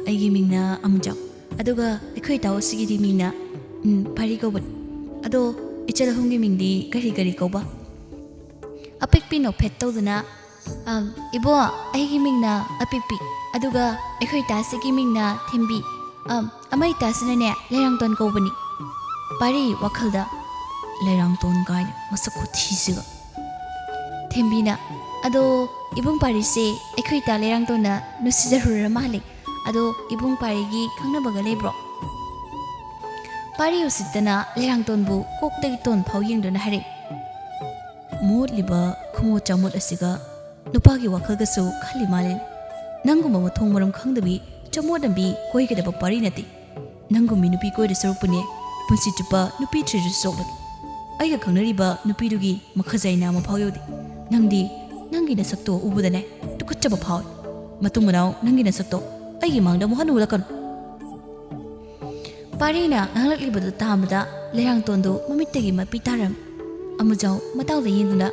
ꯑꯩꯒꯤ ꯃꯤꯡꯅ ꯑꯃꯨꯖꯥꯎ ꯑꯗꯨꯒ ꯑꯩꯈꯣꯏ ꯏꯇꯥꯎ ꯑꯁꯤꯒꯤꯗꯤ ꯃꯤꯡꯅ ꯄꯥꯔꯤ ꯀꯧꯕꯅꯤ ꯑꯗꯣ ꯏꯆꯜ ꯑꯍꯨꯝꯒꯤ ꯃꯤꯡꯗꯤ ꯀꯔꯤ ꯀꯧꯕ ꯑꯄꯤꯛꯄꯤ ꯅꯣꯐꯦꯠ ꯇꯧꯗꯨꯅ ꯏꯕꯣ ꯑꯩꯒꯤ ꯃꯤꯡꯅ ꯑꯄꯤꯛꯄꯤ ꯑꯗꯨꯒ ꯑꯩꯈꯣꯏ ꯏꯇꯥꯁꯤꯒꯤ ꯃꯤꯡꯅ ꯊꯦꯝꯕꯤ ꯑꯃ ꯏꯇꯥꯁꯤꯅꯅꯦ ꯂꯩꯔꯥꯡꯇꯣꯟ ꯀꯧꯕꯅꯤ ꯄꯥꯔꯤ ꯋꯥꯈꯜꯗ ꯂꯩꯔꯥꯡꯇꯣꯟ ꯀꯥꯏꯅ ꯃꯁꯛ ꯈꯨꯊꯤꯁꯤꯒ ꯊꯦꯝꯕꯤꯅ ꯑꯗꯣ ꯏꯕꯨꯡ ꯄꯥꯔꯤꯁꯦ ꯑꯩꯈꯣꯏ ꯏꯇꯥ ꯂꯩꯔꯥꯡꯇꯣꯟꯅ ꯅꯨꯡꯁꯤꯖꯔꯨꯔ ꯃꯥꯜꯂꯦ ꯑꯗꯣ ꯏꯕꯨꯡ ꯄꯥꯔꯤꯒꯤ ꯈꯪꯅꯕꯒ ꯂꯩꯕ꯭ꯔꯣ ꯄꯥꯔꯤ ꯎꯁꯤꯠꯇꯅ ꯂꯩꯔꯥꯡꯇꯣꯟꯕꯨ ꯀꯣꯛꯇꯒꯤ ꯇꯣꯟ ꯐꯥꯎ ꯌꯦꯡꯗꯨꯅ ꯍꯥꯏꯔꯛꯏ ꯃꯣꯠꯂꯤꯕ ꯈꯨꯃꯣꯠ ꯆꯥꯃꯣꯠ ꯑꯁꯤꯒ ꯅꯨꯄꯥꯒꯤ ꯋꯥꯈꯜꯒꯁꯨ ꯈꯜꯂꯤ ꯃꯥꯜꯂꯦ ꯅꯪꯒꯨꯝꯕ ꯃꯊꯣꯡ ꯃꯔꯝ ꯈꯪꯗꯕꯤ ꯆꯃꯣꯠ ꯂꯝꯕꯤ ꯀꯣꯏꯒꯗꯕ ꯄꯥꯔꯤ ꯅꯠꯇꯦ ꯅꯪꯒꯨꯝꯕꯤ ꯅꯨꯄꯤ ꯀꯣꯏꯗ ꯁꯔꯨꯛꯄꯨꯅꯦ ꯄꯨꯟꯁꯤ ꯆꯨꯞꯄ ꯅꯨꯄꯤ ꯊꯤꯔꯁꯨ ꯆꯣꯛꯂꯒꯦ ꯑꯩꯒ ꯈꯪꯅꯔꯤꯕ ꯅꯨꯄꯤꯗꯨꯒꯤ ꯃꯈꯖꯥꯏ ꯅꯥꯝꯃ ꯐꯥꯎ ꯌꯧꯗꯦ ꯅꯪꯒꯤ ꯅꯁꯛꯇꯣ ꯎꯕꯗꯅꯦ ꯇꯨꯀꯠꯆꯕ ꯐꯥꯎꯏ ꯃꯇꯨꯡ ꯃꯅꯥꯎ ꯅꯪꯒꯤ ꯅꯁꯛꯇꯣ ꯑꯩꯒꯤ ꯃꯥꯡꯗ ꯑꯃꯨꯛ ꯍꯟꯅ ꯎꯠꯂꯛꯀꯅꯨ ꯄꯥꯔꯤꯅ ꯉꯥꯡꯂꯛꯂꯤꯕꯗꯨ ꯇꯥꯕꯗ ꯂꯩꯔꯥꯡꯇꯣꯟꯗꯨ ꯃꯃꯤꯠꯇꯒꯤ ꯃꯄꯤ ꯇꯥꯔꯝꯃꯤ ꯑꯃꯨꯖꯥꯎ ꯃꯇꯥꯎꯗ ꯌꯦꯡꯗꯨꯅ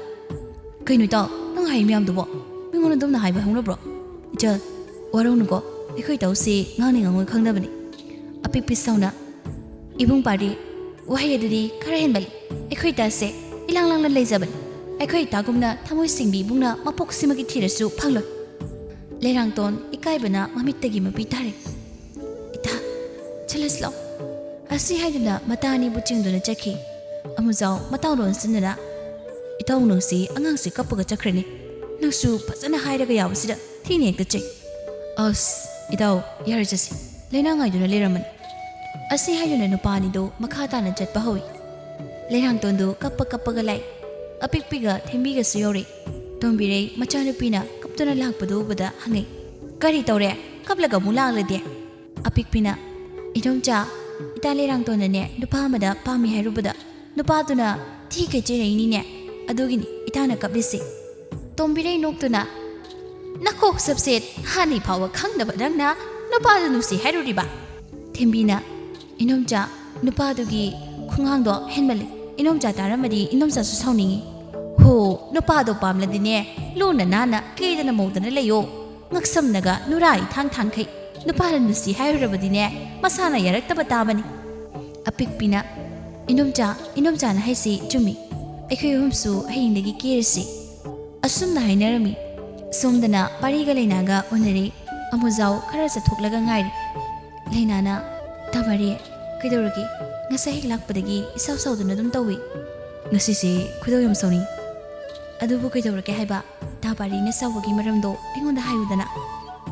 ꯀꯩꯅꯣ ꯏꯇꯥꯎ ꯅꯪ ꯍꯥꯏ ꯃꯌꯥꯝꯗꯨꯕꯣ ꯃꯤꯉꯣꯟꯗ ꯑꯗꯨꯝꯅ ꯍꯥꯏꯕ ꯍꯧꯅꯕ꯭ꯔꯣ ꯏꯆꯜ ꯋꯥꯔꯧꯅꯨꯀꯣ ꯑꯩꯈꯣꯏ ꯏꯇꯥꯎꯁꯤ ꯉꯥꯡꯉꯣꯏ ꯈꯪꯗꯕꯅꯤ ꯑꯄꯤꯛꯄꯤ ꯁꯥꯎꯅ ꯏꯕꯨꯡ ꯄꯥꯔꯤ ꯋꯥꯍꯩ ꯑꯗꯨꯗꯤ ꯈꯔ ꯍꯦꯟꯕꯜꯂꯤ ꯑꯩꯈꯣꯏ ꯏꯇꯥꯁꯦ ꯏꯂꯥꯡ ꯂꯥꯡꯅ ꯂꯩꯖꯕꯅꯤ ꯑꯩꯈꯣꯏ ꯏꯇꯥꯒꯨꯝꯅ ꯊꯃꯣꯏ ꯁꯦꯡꯕꯤ ꯏꯕꯨꯡꯅ ꯃꯄꯣꯛꯁꯤꯃꯒꯤ ꯊꯤꯔꯁꯨ ꯐꯪꯂꯣꯏ ꯂꯩꯔꯥꯡꯇꯣꯟ ꯏꯀꯥꯏꯕꯅ ꯃꯃꯤꯠꯇꯒꯤ ꯃꯄꯤ ꯇꯥꯔꯦ ꯏꯇꯥ ꯆꯠꯂꯁꯤ ꯂꯥꯎ ꯑꯁꯤ ꯍꯥꯏꯗꯨꯅ ꯃꯇꯥ ꯑꯅꯤꯕꯨ ꯆꯤꯡꯗꯨꯅ ꯆꯠꯈꯤ ꯑꯃꯨꯖꯥꯎ ꯃꯇꯥꯎꯗ ꯑꯣꯟꯁꯤꯟꯗꯨꯅ ꯏꯇꯥꯎ ꯅꯪꯁꯤ ꯑꯉꯥꯡꯁꯤ ꯀꯞꯄꯒ ꯆꯠꯈ꯭ꯔꯅꯤ ꯅꯪꯁꯨ ꯐꯖꯅ ꯍꯥꯏꯔꯒ ꯌꯥꯕꯁꯤꯗ ꯊꯤꯅ ꯍꯦꯛꯇ ꯆꯩ ꯑꯁ ꯏꯇꯥꯎ ꯌꯥꯔꯦ ꯆꯠꯁꯤ ꯂꯩꯅꯥ ꯉꯥꯏꯗꯨꯅ ꯂꯩꯔꯝꯃꯅꯤ ꯑꯁꯤ ꯍꯥꯏꯗꯨꯅ ꯅꯨꯄꯥ ꯑꯅꯤꯗꯨ ꯃꯈꯥ ꯇꯥꯅ ꯆꯠꯄ ꯍꯧꯏ ꯂꯩꯔꯥꯡꯇꯣꯟꯗꯨ ꯀꯞꯄꯒ ꯂꯥꯛꯏ ꯑꯄꯤꯛꯄꯤꯒ ꯊꯦꯝꯕꯤꯒꯁꯨ ꯌꯧꯔꯛꯏ ꯇꯣꯝꯕꯤꯔꯩ ꯃꯆꯥꯅꯨꯄꯤꯅ ꯀꯞꯇꯨꯅ ꯂꯥꯛꯄꯗꯨ ꯎꯕꯗ ꯍꯪꯉꯛꯏ ꯀꯔꯤ ꯇꯧꯔꯦ ꯀꯞꯂꯒ ꯑꯃꯨꯛ ꯂꯥꯛꯂꯗꯤ ꯑꯄꯤꯛꯄꯤꯅ ꯏꯗꯣꯝꯆꯥ ꯏꯇꯥ ꯂꯩꯔꯥꯡꯇꯣꯟꯅꯅꯦ ꯅꯨꯄꯥ ꯑꯃꯗ ꯄꯥꯝꯃꯤ ꯍꯥꯏꯔꯨꯕꯗ ꯅꯨꯄꯥꯗꯨꯅ ꯊꯤꯈꯩ ꯆꯩꯔꯛꯏꯅꯤꯅꯦ ꯑꯗꯨꯒꯤꯅꯤ ꯏꯇꯥꯅ ꯀꯞꯂꯤꯁꯤ ꯇꯣꯝꯕꯤꯔꯩ ꯅꯣꯛꯇꯨꯅ ꯅꯀꯣꯛ ꯁꯞꯁꯦꯠ ꯍꯥꯟꯅꯩ ꯐꯥꯎꯕ ꯈꯪꯗꯕ ꯅꯪꯅ ꯅꯨꯄꯥꯗꯨ ꯅꯨꯡꯁꯤ ꯍꯥꯏꯔꯨꯔꯤꯕ ꯊꯦꯝꯕꯤꯅ ꯏꯅꯣꯝꯆꯥ ꯅꯨꯄꯥꯗꯨꯒꯤ ꯈꯨꯡꯉꯥꯡꯗꯣ ꯍꯦꯟꯃꯜꯂꯤ ꯏꯅꯣꯝꯆꯥ ꯇꯥꯔꯝꯃꯗꯤ ꯏꯅꯣꯝꯆꯥꯁꯨ ꯁꯥꯎꯅꯤꯡꯉꯤ ꯍꯣ ꯅꯨꯄꯥꯗꯣ ꯄꯥꯝꯂꯗꯤꯅꯦ ꯂꯨꯅ ナꯅ ꯀꯦꯗꯅ ꯃꯧꯗꯅ ꯂꯩꯌꯣ ꯉꯛꯁꯝꯅꯒ ꯅꯨꯔꯥ ꯏꯊꯥꯡꯈꯩ ꯅꯨꯄꯥꯅ ꯅꯨꯡꯁꯤ ꯍꯥꯏꯔꯨꯔꯕꯗꯤꯅꯦ ꯃꯁꯥꯅ ꯌꯥꯔꯛꯇꯕ ꯇꯥꯕꯅꯤ ꯑꯄꯤꯛꯄꯤꯅ ꯏꯅꯣꯝꯆꯥꯅ ꯍꯥꯏꯁꯤ ꯆꯨꯝꯃꯤ ꯑꯩꯈꯣꯏ ꯑꯍꯨꯝꯁꯨ ꯍꯌꯦꯡꯗꯒꯤ ꯀꯦꯔꯁꯤ ꯑꯁꯨꯝꯅ ꯍꯥꯏꯅꯔꯝꯃꯤ ꯁꯣꯝꯗꯅ ꯄꯥꯔꯤꯒ ꯂꯩꯅꯥꯒ ꯎꯅꯔꯦ ꯑꯃꯨꯖꯥꯎ ꯈꯔ ꯆꯠꯊꯣꯛꯂꯒ ꯉꯥꯏꯔꯤ ꯂꯩꯅꯥꯅ ꯇꯥꯃꯔꯤ ꯀꯩꯗꯧꯔꯒꯦ ꯉꯁꯥꯏ ꯍꯦꯛ ꯂꯥꯛꯄꯗꯒꯤ ꯏꯁꯥꯎ ꯁꯥꯎꯗꯨꯅ ꯑꯗꯨꯝ ꯇꯧꯏ ꯉꯁꯤꯁꯦ ꯈꯣꯏꯗꯧ ꯌꯥꯝ ꯁꯥꯎꯅꯤꯡ ꯑꯗꯨꯕꯨ ꯀꯩꯗꯧꯔꯒꯦ ꯍꯥꯏꯕ ꯇꯥꯄꯥꯔꯤꯅ ꯁꯥꯎꯕꯒꯤ ꯃꯔꯝꯗꯣ ꯑꯩꯉꯣꯟꯗ ꯍꯥꯏꯌꯨꯗꯅ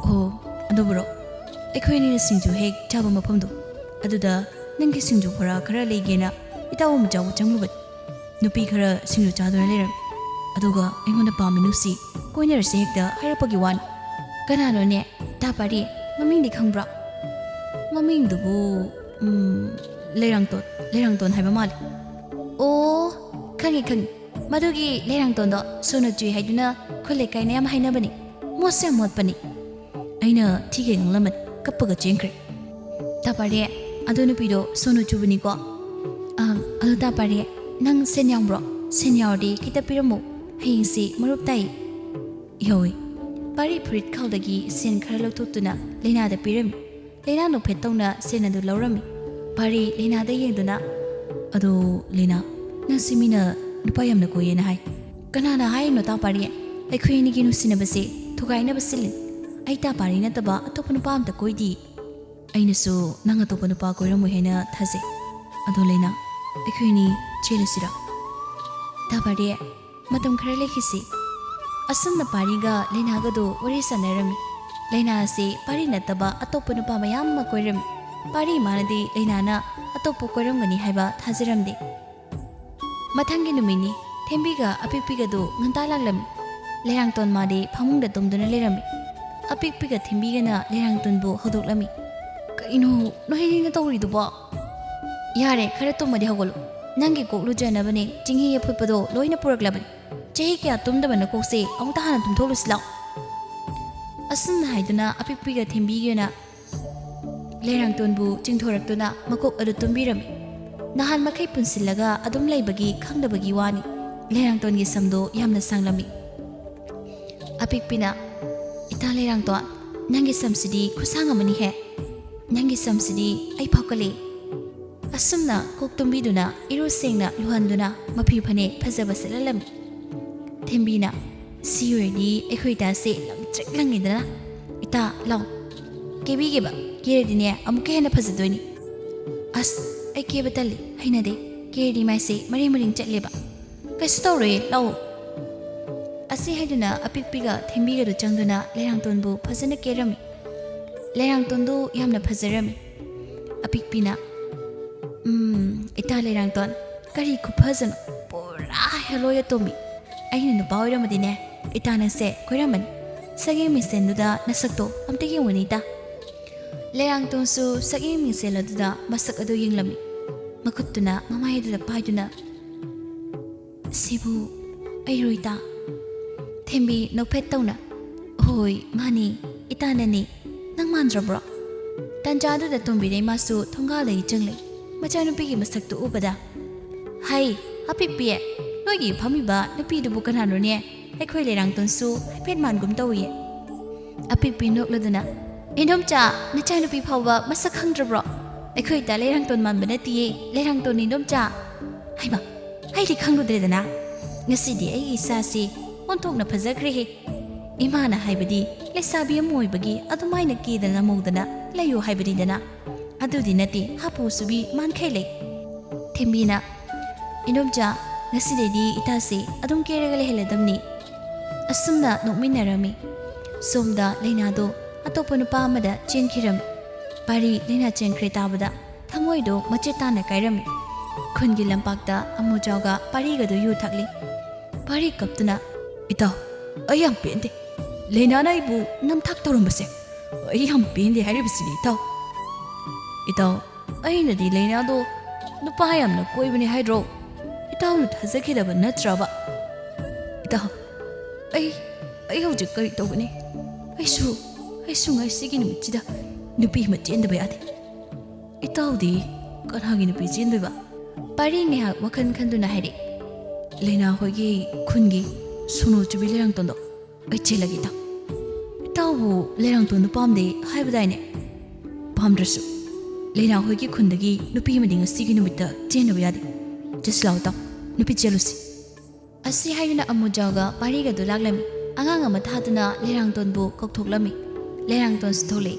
ꯑꯣ ꯑꯗꯨꯕꯨꯔꯣ ꯑꯩꯈꯣꯏ ꯑꯅꯤꯅ ꯁꯤꯡꯖꯨ ꯍꯦꯛ ꯆꯥꯕ ꯃꯐꯝꯗꯣ ꯑꯗꯨꯗ ꯅꯪꯒꯤ ꯁꯤꯡꯖꯨ ꯈꯔ ꯂꯩꯒꯦꯅ ꯏꯇꯥꯎ ꯃꯆꯥꯕꯨ ꯆꯪꯂꯨꯕꯅꯤ ꯅꯨꯄꯤ ꯈꯔ ꯁꯤꯡꯖꯨ ꯆꯥꯗꯨꯅ ꯂꯩꯔꯝꯃꯤ ꯑꯗꯨꯒ ꯑꯩꯉꯣꯟꯗ ꯄꯥꯝꯃꯤ ꯅꯨꯡꯁꯤ ꯀꯣꯏꯅꯔꯁꯦ ꯍꯦꯛꯇ ꯍꯥꯏꯔꯛꯄꯒꯤ ꯋꯥꯅꯤ ꯀꯅꯥꯅꯣꯅꯦ ꯇꯥ ꯄꯥꯔꯤ ꯃꯃꯤꯡꯗꯤ ꯈꯪꯕ꯭ꯔꯣ ꯃꯃꯤꯡꯗꯨꯕꯨ ꯂꯩꯔꯥꯡꯇꯣꯟ ꯍꯥꯏꯕ ꯃꯥꯜꯂꯤ ꯑꯣ ꯈꯪꯉꯤ ꯃꯗꯨꯒꯤ ꯂꯩꯔꯥꯡꯇꯣꯟꯗꯣ ꯁꯣꯅꯨ ꯆꯨꯏ ꯍꯥꯏꯗꯨꯅ ꯈꯨꯜ ꯂꯩꯀꯥꯏꯅ ꯌꯥꯝ ꯍꯥꯏꯅꯕꯅꯤ ꯃꯣꯠꯁꯨ ꯌꯥꯝ ꯃꯣꯠꯄꯅꯤ ꯑꯩꯅ ꯊꯤꯒꯩ ꯉꯥꯡꯂꯝꯃꯅꯤ ꯀꯞꯄꯒ ꯆꯦꯟꯈ꯭ꯔꯦ ꯇꯥꯄꯥꯔꯦ ꯑꯗꯨ ꯅꯨꯄꯤꯗꯣ ꯁꯣꯅꯨ ꯆꯨꯕꯅꯤꯀꯣ ꯑꯗꯨ ꯇꯥꯄꯥꯔꯦ ꯅꯪ ꯁꯦꯟ ꯌꯥꯎꯕ꯭ꯔꯣ ꯁꯦꯟ ꯌꯥꯎꯔꯗꯤ ꯈꯤꯇ ꯄꯤꯔꯝꯃꯨ ꯍꯌꯦꯡꯁꯤ ꯃꯔꯨꯞ ꯇꯥꯏ ꯌꯧꯏ ꯄꯥꯔꯤ ꯐꯨꯔꯤꯠ ꯈꯥꯎꯗꯒꯤ ꯁꯦꯟ ꯈꯔ ꯂꯧꯊꯣꯛꯇꯨꯅ ꯂꯩꯅꯥꯗ ꯄꯤꯔꯝꯃꯤ ꯂꯩꯅꯥ ꯅꯣꯛꯐꯦꯠ ꯇꯧꯅ ꯁꯦꯟ ꯑꯗꯨ ꯂꯧꯔꯝꯃꯤ ꯄꯥꯔꯤ ꯂꯩꯅꯥꯗ ꯌꯦꯡꯗꯨꯅ ꯑꯗꯣ ꯂꯩꯅꯥ ꯅꯪꯁꯤ ꯃꯤꯅ ꯅꯨꯄꯥ ꯌꯥꯝꯅ ꯀꯣꯏꯌꯦꯅ ꯍꯥꯏ ꯀꯅꯥꯅ ꯍꯥꯏꯔꯤꯅꯣ ꯇꯥꯄꯥꯔꯤ ꯑꯩꯈꯣꯏ ꯑꯅꯤꯒꯤ ꯅꯨꯡꯁꯤꯅꯕꯁꯦ ꯊꯨꯒꯥꯏꯅꯕ ꯁꯤꯜꯂꯤ ꯑꯩ ꯇꯥꯄꯥꯔꯤ ꯅꯠꯇꯕ ꯑꯇꯣꯞꯄ ꯅꯨꯄꯥ ꯑꯝꯇ ꯀꯣꯏꯗꯤ ꯑꯩꯅꯁꯨ ꯅꯪ ꯑꯇꯣꯞꯄ ꯅꯨꯄꯥ ꯀꯣꯏꯔꯝꯃꯣꯏ ꯍꯥꯏꯅ ꯊꯥꯖꯩ ꯑꯗꯣ ꯂꯩꯅꯥ ꯑꯩꯈꯣꯏꯅꯤ ꯆꯦꯜꯂꯁꯤꯔ ꯇꯥꯄꯥꯔꯤ ꯃꯇꯝ ꯈꯔ ꯂꯩꯈꯤꯁꯤ ꯑꯁꯨꯝꯅ ꯄꯥꯔꯤꯒ ꯂꯩꯅꯥꯒꯗꯣ ꯋꯥꯔꯤ ꯁꯥꯟꯅꯔꯝꯃꯤ ꯂꯩꯅꯥ ꯑꯁꯤ ꯄꯥꯔꯤ ꯅꯠꯇꯕ ꯑꯇꯣꯞꯄ ꯅꯨꯄꯥ ꯃꯌꯥꯝ ꯑꯃ ꯀꯣꯏꯔꯝꯃꯤ ꯄꯥꯔꯤ ꯃꯥꯅꯗꯤ ꯂꯩꯅꯥꯅ ꯑꯇꯣꯞꯄ ꯀꯣꯏꯔꯝꯒꯅꯤ ꯍꯥꯏꯕ ꯊꯥꯖꯔꯝꯗꯦ ꯃꯊꯪꯒꯤ ꯅꯨꯃꯤꯠꯅꯤ ꯊꯦꯝꯕꯤꯒ ꯑꯄꯤꯛꯄꯤꯒꯗꯨ ꯉꯟꯇꯥ ꯂꯥꯛꯂꯝꯃꯤ ꯂꯩꯔꯥꯡꯇꯣꯟ ꯃꯥꯗꯤ ꯐꯃꯨꯡꯗ ꯇꯨꯝꯗꯨꯅ ꯂꯩꯔꯝꯃꯤ ꯑꯄꯤꯛꯄꯤꯒ ꯊꯦꯝꯕꯤꯒꯅ ꯂꯩꯔꯥꯡꯇꯣꯟꯕꯨ ꯍꯧꯗꯣꯛꯂꯝꯃꯤ ꯀꯩꯅꯣ ꯅꯣꯏꯅꯤꯅ ꯇꯧꯔꯤꯗꯨꯕꯣ ꯌꯥꯔꯦ ꯈꯔ ꯇꯨꯝꯃꯗꯤ ꯍꯧꯒꯠꯂꯨ ꯅꯪꯒꯤ ꯀꯣꯛ ꯂꯨꯖꯅꯕꯅꯦ ꯆꯤꯡꯍꯤ ꯑꯐꯨꯠꯄꯗꯣ ꯂꯣꯏꯅ ꯄꯨꯔꯛꯂꯕꯅꯤ ꯆꯍꯤ ꯀꯌꯥ ꯇꯨꯝꯗꯕ ꯅꯀꯣꯛꯁꯦ ꯑꯃꯨꯛꯇ ꯍꯥꯟꯅ ꯇꯨꯝꯊꯣꯛꯂꯨꯁꯤ ꯂꯥꯎ ꯑꯁꯨꯝꯅ ꯍꯥꯏꯗꯨꯅ ꯑꯄꯤꯛꯄꯤꯒ ꯊꯦꯝꯕꯤꯒꯅ ꯂꯩꯔꯥꯡꯇꯣꯟꯕꯨ ꯆꯤꯡꯊꯣꯔꯛꯇꯨꯅ ꯃꯀꯣꯛ ꯑꯗꯨ ꯇꯨꯝꯕꯤꯔꯝꯃꯤ ꯅꯍꯥꯟ ꯃꯈꯩ ꯄꯨꯟꯁꯤꯜꯂꯒ ꯑꯗꯨꯝ ꯂꯩꯕꯒꯤ ꯈꯪꯗꯕꯒꯤ ꯋꯥꯅꯤ ꯂꯩꯔꯥꯡꯇꯣꯟꯒꯤ ꯁꯝꯗꯣ ꯌꯥꯝꯅ ꯁꯥꯡꯂꯝꯃꯤ ꯑꯄꯤꯛꯄꯤꯅ ꯏꯇꯥ ꯂꯩꯔꯥꯡꯇꯣꯟ ꯅꯪꯒꯤ ꯁꯝꯁꯤꯗꯤ ꯈꯨꯁꯥꯡ ꯑꯃꯅꯤꯍꯦ ꯅꯪꯒꯤ ꯁꯝꯁꯤꯗꯤ ꯑꯩ ꯐꯥꯎꯀꯠꯂꯦ ꯑꯁꯨꯝꯅ ꯀꯣꯛ ꯇꯨꯝꯕꯤꯗꯨꯅ ꯏꯔꯨ ꯁꯦꯡꯅ ꯂꯨꯍꯟꯗꯨꯅ ꯃꯐꯤ ꯐꯅꯦꯛ ꯐꯖꯕ ꯁꯦꯠꯍꯜꯂꯝꯃꯤ ꯊꯦꯝꯕꯤꯅ ꯁꯤ ꯑꯣꯏꯔꯗꯤ ꯑꯩꯈꯣꯏ ꯏꯇꯥꯁꯦ ꯂꯪꯇ꯭ꯔꯤꯛ ꯂꯪꯉꯤꯗꯅ ꯏꯇꯥ ꯂꯥꯎ ꯀꯦꯕꯤꯒꯦꯕ ꯀꯦꯔꯗꯤꯅꯦ ꯑꯃꯨꯛꯀ ꯍꯦꯟꯅ ꯐꯖꯗꯣꯏꯅꯤ ꯑꯁ ꯑꯩ ꯀꯦꯕ ꯇꯜꯂꯤ ꯍꯩꯅꯗꯦ ꯀꯦꯔꯗꯤ ꯃꯥꯏꯁꯦ ꯃꯔꯦꯡ ꯆꯠꯂꯦꯕ ꯀꯩꯁꯨ ꯇꯧꯔꯣꯏ ꯂꯥꯛꯑꯣ ꯑꯁꯤ ꯍꯥꯏꯗꯨꯅ ꯑꯄꯤꯛꯄꯤꯒ ꯊꯦꯝꯕꯤꯒꯗꯨ ꯆꯪꯗꯨꯅ ꯂꯩꯔꯥꯡꯇꯣꯟꯕꯨ ꯐꯖꯅ ꯀꯦꯔꯝꯃꯤ ꯂꯩꯔꯥꯡꯇꯣꯟꯗꯨ ꯌꯥꯝꯅ ꯐꯖꯔꯝꯃꯤ ꯑꯄꯤꯛꯄꯤꯅ ꯏꯇꯥ ꯂꯩꯔꯥꯡꯇꯣꯟ ꯀꯔꯤ ꯈꯨꯐꯖꯅꯣ ꯄꯨꯔꯥ ꯍꯦꯂꯣꯏ ꯑꯇꯣꯝꯕꯤ ꯑꯩꯅ ꯅꯨꯄꯥ ꯑꯣꯏꯔꯝꯃꯗꯤꯅꯦ ꯏꯇꯥ ꯅꯪꯁꯦ ꯀꯣꯏꯔꯝꯃꯅꯤ ꯁꯛꯌꯦꯡ ꯃꯤꯡꯁꯦꯟꯗꯨꯗ ꯅꯁꯛꯇꯣ ꯑꯝꯇ ꯌꯦꯡꯉꯨꯅꯤ ꯏꯇꯥ ꯂꯩꯔꯥꯡꯇꯣꯟꯁꯨ ꯁꯛꯌꯦꯡ ꯃꯤꯡꯁꯦꯜ ꯑꯗꯨꯗ ꯃꯁꯛ ꯑꯗꯨ ꯌꯦꯡꯂꯝꯃꯤ ꯃꯈꯨꯠꯇꯨꯅ ꯃꯃꯥꯏ ꯑꯗꯨꯗ ꯄꯥꯏꯗꯨꯅ ꯁꯤꯕꯨ ꯑꯩꯔꯣ ꯏꯇꯥ ꯊꯦꯝꯕꯤ ꯅꯣꯛꯐꯦꯠ ꯇꯧꯅ ꯍꯣꯏ ꯃꯥꯅꯤ ꯏꯇꯥꯅꯅꯤ ꯅꯪ ꯃꯥꯟꯗ꯭ꯔꯕ꯭ꯔꯣ ꯇꯟꯖꯥꯗꯨꯗ ꯇꯣꯝꯕꯤꯔꯩ ꯃꯥꯁꯨ ꯊꯣꯡꯒꯥꯜꯗꯒꯤ ꯆꯪꯂꯛꯏ ꯃꯆꯥꯅꯨꯄꯤꯒꯤ ꯃꯁꯛꯇꯨ ꯎꯕꯗ ꯍꯩ ꯑꯄꯤꯛꯄꯤ ꯅꯣꯏꯒꯤ ꯐꯝꯃꯤꯕ ꯅꯨꯄꯤꯗꯨꯕꯨ ꯀꯅꯥꯅꯣꯅꯦ ꯑꯩꯈꯣꯏ ꯂꯩꯔꯥꯡꯇꯣꯟꯁꯨ ꯍꯥꯏꯐꯦꯠ ꯃꯥꯟꯒꯨꯝ ꯇꯧꯏ ꯑꯄꯤꯛꯄꯤ ꯅꯣꯛꯂꯗꯨꯅ ꯏꯟꯗꯣꯝꯆꯥ ꯅꯆꯥꯅꯨꯄꯤ ꯐꯥꯎꯕ ꯃꯁꯛ ꯈꯪꯗ꯭ꯔꯕ꯭ꯔꯣ ꯑꯩꯈꯣꯏ ꯏꯇꯥ ꯂꯩꯔꯥꯡꯇꯣꯟ ꯃꯥꯟꯕ ꯅꯠꯇꯤꯌꯦ ꯂꯩꯔꯥꯡꯇꯣꯟ ꯏꯟꯗꯣꯝꯆꯥ ꯍꯩꯃ ꯑꯩꯗꯤ ꯈꯪꯂꯨꯗ꯭ꯔꯦꯗꯅ ꯉꯁꯤꯗꯤ ꯑꯩꯒꯤ ꯏꯆꯥꯁꯤ ꯑꯣꯟꯊꯣꯛꯅ ꯐꯖꯈ꯭ꯔꯦꯍꯦ ꯏꯃꯥꯅ ꯍꯥꯏꯕꯗꯤ ꯂꯩꯁꯥꯕꯤ ꯑꯃ ꯑꯣꯏꯕꯒꯤ ꯑꯗꯨꯃꯥꯏꯅ ꯀꯦꯗꯅ ꯃꯧꯗꯅ ꯂꯩꯌꯨ ꯍꯥꯏꯕꯅꯤꯗꯅ ꯑꯗꯨꯗꯤ ꯅꯠꯇꯦ ꯍꯥꯄꯨ ꯁꯨꯕꯤ ꯃꯥꯟꯈꯩ ꯂꯩ ꯊꯦꯝꯕꯤꯅ ꯏꯟꯗꯣꯝꯆꯥ ꯉꯁꯤꯗꯩꯗꯤ ꯏꯇꯥꯁꯤ ꯑꯗꯨꯝ ꯀꯦꯔꯒ ꯂꯩꯍꯜꯂꯗꯝꯅꯤ ꯑꯁꯨꯝꯅ ꯅꯣꯛꯃꯤꯟꯅꯔꯝꯃꯤ ꯁꯣꯝꯗ ꯂꯩꯅꯥꯗꯣ ꯑꯇꯣꯞꯄ ꯅꯨꯄꯥ ꯑꯃꯗ ꯆꯦꯟꯈꯤꯔꯝꯃꯤ ꯄꯥꯔꯤ ꯂꯩꯅꯥ ꯆꯦꯟꯈ꯭ꯔꯦ ꯇꯥꯕꯗ ꯊꯃꯣꯏꯗꯣ ꯃꯆꯦꯠ ꯇꯥꯅ ꯀꯥꯏꯔꯝꯃꯤ ꯈꯨꯟꯒꯤ ꯂꯝꯄꯥꯛꯇ ꯑꯃꯨꯖꯥꯎꯒ ꯄꯥꯔꯤꯒꯗꯨ ꯌꯨ ꯊꯛꯂꯤ ꯄꯥꯔꯤ ꯀꯞꯇꯨꯅ ꯏꯇꯥꯎ ꯑꯩ ꯌꯥꯝ ꯄꯦꯟꯗꯦ ꯂꯩꯅꯥꯅ ꯑꯩꯕꯨ ꯅꯝꯊꯥꯛ ꯇꯧꯔꯝꯕꯁꯦ ꯑꯩ ꯌꯥꯝ ꯄꯦꯟꯗꯦ ꯍꯥꯏꯔꯤꯕꯁꯤꯅꯤ ꯏꯇꯥꯎ ꯑꯩꯅꯗꯤ ꯂꯩꯅꯥꯗꯣ ꯅꯨꯄꯥ ꯌꯥꯝꯅ ꯀꯣꯏꯕꯅꯤ ꯍꯥꯏꯗ꯭ꯔꯣ ꯏꯇꯥꯎꯅ ꯊꯥꯖꯈꯤꯗꯕ ꯅꯠꯇ꯭ꯔꯕ ꯏꯇꯥꯎ ꯑꯩ ꯍꯧꯖꯤꯛ ꯀꯔꯤ ꯇꯧꯒꯅꯤ ꯑꯩꯁꯨ ꯉꯁꯤꯒꯤ ꯅꯨꯃꯤꯠꯁꯤꯗ ꯅꯨꯄꯤ ꯑꯃ ꯆꯦꯟꯗꯕ ꯌꯥꯗꯦ ꯏꯇꯥꯎꯗꯤ ꯀꯅꯥꯒꯤ ꯅꯨꯄꯤ ꯆꯦꯟꯗꯣꯏꯕ ꯄꯥꯔꯤ ꯉꯥꯏꯍꯥꯛ ꯋꯥꯈꯜ ꯈꯟꯗꯨꯅ ꯍꯥꯏꯔꯛꯏ ꯂꯩꯅꯥ ꯍꯣꯏꯒꯤ ꯈꯨꯟꯒꯤ ꯁꯣꯅꯣ ꯆꯨꯕꯤ ꯂꯩꯔꯥꯡꯇꯣꯟꯗꯣ ꯑꯩ ꯆꯦꯜꯂꯒꯦ ꯏꯇꯥꯎꯕꯨ ꯂꯩꯔꯥꯡꯇꯣꯟꯗꯨ ꯄꯥꯝꯗꯦ ꯍꯥꯏꯕꯗꯥꯏꯅꯦ ꯄꯥꯝꯗ꯭ꯔꯁꯨ ꯂꯩꯅꯥ ꯍꯣꯏꯒꯤ ꯈꯨꯟꯗꯒꯤ ꯅꯨꯄꯤ ꯑꯃꯗꯤ ꯉꯁꯤꯒꯤ ꯅꯨꯃꯤꯠꯇ ꯆꯦꯟꯗꯕ ꯌꯥꯗꯦ ꯆꯠꯁꯤ ꯂꯥꯎ ꯏꯇꯥꯎ ꯅꯨꯄꯤ ꯆꯦꯜꯂꯨꯁꯤ ꯑꯁꯤ ꯍꯥꯏꯗꯨꯅ ꯑꯃꯨꯖꯥꯎꯒ ꯄꯥꯔꯤꯒꯗꯨ ꯂꯥꯛꯂꯝꯃꯤ ꯑꯉꯥꯡ ꯑꯃ ꯊꯥꯗꯨꯅ ꯂꯩꯔꯥꯡꯇꯣꯟꯕꯨ ꯀꯧꯊꯣꯛꯂꯝꯃꯤ ꯂꯩꯔꯥꯡꯇꯣꯟꯁꯨ ꯊꯣꯛꯂꯛꯏ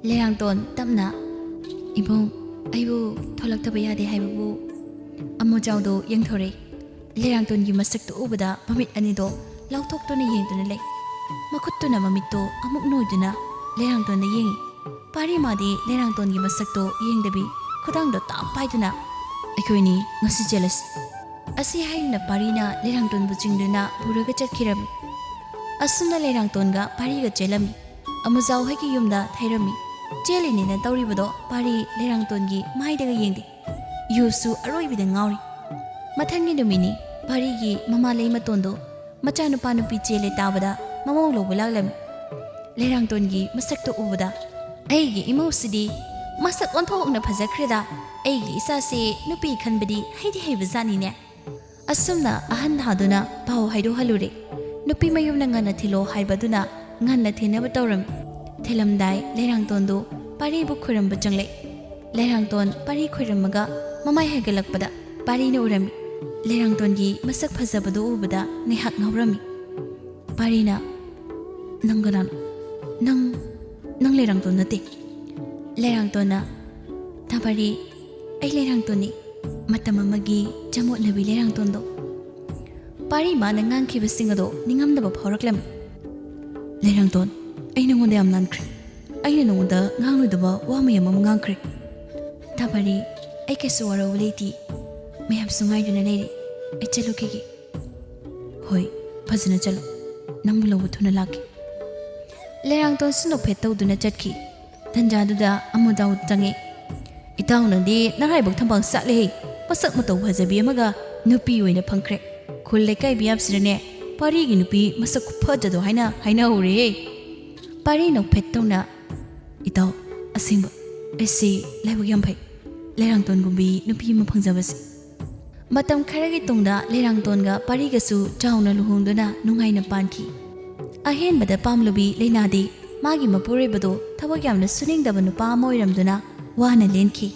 ꯂꯩꯔꯥꯡꯇꯣꯟ ꯇꯞꯅ ꯏꯕꯨꯡ ꯑꯩꯕꯨ ꯊꯣꯛꯂꯛꯇꯕ ꯌꯥꯗꯦ ꯍꯥꯏꯕꯕꯨ ꯑꯃꯨꯖꯥꯎꯗꯣ ꯌꯦꯡꯊꯣꯔꯛꯏ ꯂꯩꯔꯥꯡꯇꯣꯟꯒꯤ ꯃꯁꯛꯇꯨ ꯎꯕꯗ ꯃꯃꯤꯠ ꯑꯅꯤꯗꯣ ꯂꯥꯎꯊꯣꯛꯇꯨꯅ ꯌꯦꯡꯗꯨꯅ ꯂꯩ ꯃꯈꯨꯠꯇꯨꯅ ꯃꯃꯤꯠꯇꯣ ꯑꯃꯨꯛ ꯅꯣꯏꯗꯨꯅ ꯂꯩꯔꯥꯡꯇꯣꯟꯗ ꯌꯦꯡꯉꯤ ꯄꯥꯔꯤ ꯃꯥꯗꯤ ꯂꯩꯔꯥꯡꯇꯣꯟꯒꯤ ꯃꯁꯛꯇꯣ ꯌꯦꯡꯗꯕꯤ ꯈꯨꯗꯥꯡꯗ ꯇꯥꯞ ꯄꯥꯏꯗꯨꯅ ꯑꯩꯈꯣꯏꯅꯤ ꯉꯁꯤ ꯆꯦꯜꯂꯁꯤ ꯑꯁꯤ ꯍꯥꯏꯗꯨꯅ ꯄꯥꯔꯤꯅ ꯂꯩꯔꯥꯡꯇꯣꯟꯕꯨ ꯆꯤꯡꯗꯨꯅ ꯄꯨꯔꯒ ꯆꯠꯈꯤꯔꯝꯃꯤ ꯑꯁꯨꯝꯅ ꯂꯩꯔꯥꯡꯇꯣꯟꯒ ꯄꯥꯔꯤꯒ ꯆꯦꯜꯂꯝꯃꯤ ꯑꯃꯨꯖꯥꯎ ꯍꯣꯏꯒꯤ ꯌꯨꯝꯗ ꯊꯩꯔꯝꯃꯤ ꯆꯦꯜꯂꯤꯅꯦꯅ ꯇꯧꯔꯤꯕꯗꯣ ꯄꯥꯔꯤ ꯂꯩꯔꯥꯡꯇꯣꯟꯒꯤ ꯃꯥꯏꯗꯒ ꯌꯦꯡꯗꯦ ꯌꯨꯁꯨ ꯑꯔꯣꯏꯕꯤꯗ ꯉꯥꯎꯔꯤ ꯃꯊꯪꯒꯤ ꯅꯨꯃꯤꯠꯅꯤ ꯄꯥꯔꯤꯒꯤ ꯃꯃꯥ ꯂꯩ ꯃꯇꯣꯟꯗꯣ ꯃꯆꯥꯅꯨꯄꯥ ꯅꯨꯄꯤ ꯆꯦꯜꯂꯦ ꯇꯥꯕꯗ ꯃꯃꯧ ꯂꯧꯕ ꯂꯥꯛꯂꯝꯃꯤ ꯂꯩꯔꯥꯡꯇꯣꯟꯒꯤ ꯃꯁꯛꯇꯣ ꯎꯕꯗ ꯑꯩꯒꯤ ꯏꯃꯧꯁꯤꯗꯤ ꯃꯁꯛ ꯑꯣꯟꯊꯣꯛꯅ ꯐꯖꯈ꯭ꯔꯦꯗ ꯑꯩꯒꯤ ꯏꯆꯥꯁꯦ ꯅꯨꯄꯤ ꯈꯟꯕꯗꯤ ꯍꯩꯗꯤ ꯍꯩꯕꯖꯥꯠꯅꯤꯅꯦ ꯑꯁꯨꯝꯅ ꯑꯍꯟ ꯍꯥꯗꯨꯅ ꯄꯥꯎ ꯍꯥꯏꯗꯣꯛꯍꯜꯂꯨꯔꯦ ꯅꯨꯄꯤ ꯃꯌꯨꯝꯅ ꯉꯟꯅ ꯊꯤꯜꯂꯣ ꯍꯥꯏꯕꯗꯨꯅ ꯉꯟꯅ ꯊꯤꯟꯅꯕ ꯇꯧꯔꯝꯃꯤ ꯊꯤꯜꯂꯝꯗꯥꯏ ꯂꯩꯔꯥꯡꯇꯣꯟꯗꯣ ꯄꯥꯔꯤꯕꯨ ꯈꯣꯏꯔꯝꯕ ꯆꯪꯂꯛꯏ ꯂꯩꯔꯥꯡꯇꯣꯟ ꯄꯥꯔꯤ ꯈꯣꯏꯔꯝꯃꯒ ꯃꯃꯥꯏ ꯍꯥꯏꯒꯠꯂꯛꯄꯗ ꯄꯥꯔꯤꯅ ꯎꯔꯝꯃꯤ ꯂꯩꯔꯥꯡꯇꯣꯟꯒꯤ ꯃꯁꯛ ꯐꯖꯕꯗꯨ ꯎꯕꯗ ꯉꯥꯏꯍꯥꯛ ꯉꯥꯎꯔꯝꯃꯤ ꯄꯥꯔꯤꯅ ꯅꯪ ꯀꯅꯥꯅꯣ ꯅꯪ ꯂꯩꯔꯥꯡꯇꯣꯟ ꯅꯠꯇꯦ ꯂꯩꯔꯥꯡꯇꯣꯟꯅ ꯄꯥꯔꯤ ꯑꯩ ꯂꯩꯔꯥꯡꯇꯣꯟꯅꯤ ꯃꯇꯝ ꯑꯃꯒꯤ ꯆꯃꯣꯠꯅꯕꯤ ꯂꯩꯔꯥꯡꯇꯣꯟꯗꯣ ꯄꯥꯔꯤ ꯃꯥꯅ ꯉꯥꯡꯈꯤꯕꯁꯤꯡ ꯑꯗꯣ ꯅꯤꯡꯉꯝꯗꯕ ꯐꯥꯎꯔꯛꯂꯝꯃꯤ ꯂꯩꯔꯥꯡꯇꯣꯟ ꯑꯩ ꯅꯉꯣꯟꯗ ꯌꯥꯝ ꯂꯥꯟꯈ꯭ꯔꯦ ꯑꯩꯅ ꯅꯉꯣꯟꯗ ꯉꯥꯡꯂꯣꯏꯗꯕ ꯋꯥ ꯃꯌꯥꯝ ꯑꯃ ꯉꯥꯡꯈ꯭ꯔꯦ ꯄꯥꯔꯤ ꯑꯩ ꯀꯩꯁꯨ ꯋꯥꯔꯧꯕ ꯂꯩꯇꯦ ꯃꯌꯥꯝꯁꯨ ꯉꯥꯏꯗꯨꯅ ꯂꯩꯔꯤ ꯑꯩ ꯆꯠꯂꯨꯈꯤꯒꯦ ꯍꯣꯏ ꯐꯖꯅ ꯆꯠꯂꯨ ꯅꯪꯕꯨ ꯂꯧꯕ ꯊꯨꯅ ꯂꯥꯛꯀꯦ ꯂꯩꯔꯥꯡꯇꯣꯟꯁꯨ ꯅꯣꯛꯐꯦꯠ ꯇꯧꯗꯨꯅ ꯆꯠꯈꯤ ꯇꯟꯖꯥꯗꯨꯗ ꯑꯃꯨꯖꯥꯎ ꯆꯪꯉꯦ ꯏꯇꯥꯎ ꯅꯪꯗꯤ ꯅꯔꯥꯏꯕꯛ ꯊꯝꯕꯥꯜ ꯁꯥꯠꯂꯦꯍꯦ ꯃꯁꯛ ꯃꯇꯧ ꯐꯖꯕꯤ ꯑꯃꯒ ꯅꯨꯄꯤ ꯑꯣꯏꯅ ꯐꯪꯈ꯭ꯔꯦ ꯈꯨꯜ ꯂꯩꯀꯥꯏ ꯃꯤꯌꯥꯝꯁꯤꯅꯅꯦ ꯄꯥꯔꯤꯒꯤ ꯅꯨꯄꯤ ꯃꯁꯛ ꯈꯨꯐꯖꯗꯣ ꯍꯥꯏꯅ ꯍꯥꯏꯅꯍꯧꯔꯦ ꯄꯥꯔꯤ ꯅꯣꯛꯐꯦꯠ ꯇꯧꯅ ꯏꯇꯥꯎ ꯑꯁꯦꯡꯕ ꯑꯩꯁꯤ ꯂꯥꯏꯕꯛ ꯌꯥꯝ ꯐꯩ ꯂꯩꯔꯥꯡꯇꯣꯟꯒꯨꯝꯕꯤ ꯅꯨꯄꯤ ꯑꯃ ꯐꯪꯖꯕꯁꯦ ꯃꯇꯝ ꯈꯔꯒꯤ ꯇꯨꯡꯗ ꯂꯩꯔꯥꯡꯇꯣꯟꯒ ꯄꯥꯔꯤꯒꯁꯨ ꯆꯥꯎꯅ ꯂꯨꯍꯣꯡꯗꯨꯅ ꯅꯨꯡꯉꯥꯏꯅ ꯄꯥꯟꯈꯤ ꯑꯍꯦꯟꯕꯗ ꯄꯥꯝꯂꯨꯕꯤ ꯂꯩꯅꯥꯗꯤ ꯃꯥꯒꯤ ꯃꯄꯨꯔꯣꯏꯕꯗꯣ ꯊꯕꯛ ꯌꯥꯝꯅ ꯁꯨꯅꯤꯡꯗꯕ ꯅꯨꯄꯥ ꯑꯃ ꯑꯣꯏꯔꯝꯗꯨꯅ ꯋꯥꯅ ꯂꯦꯟꯈꯤ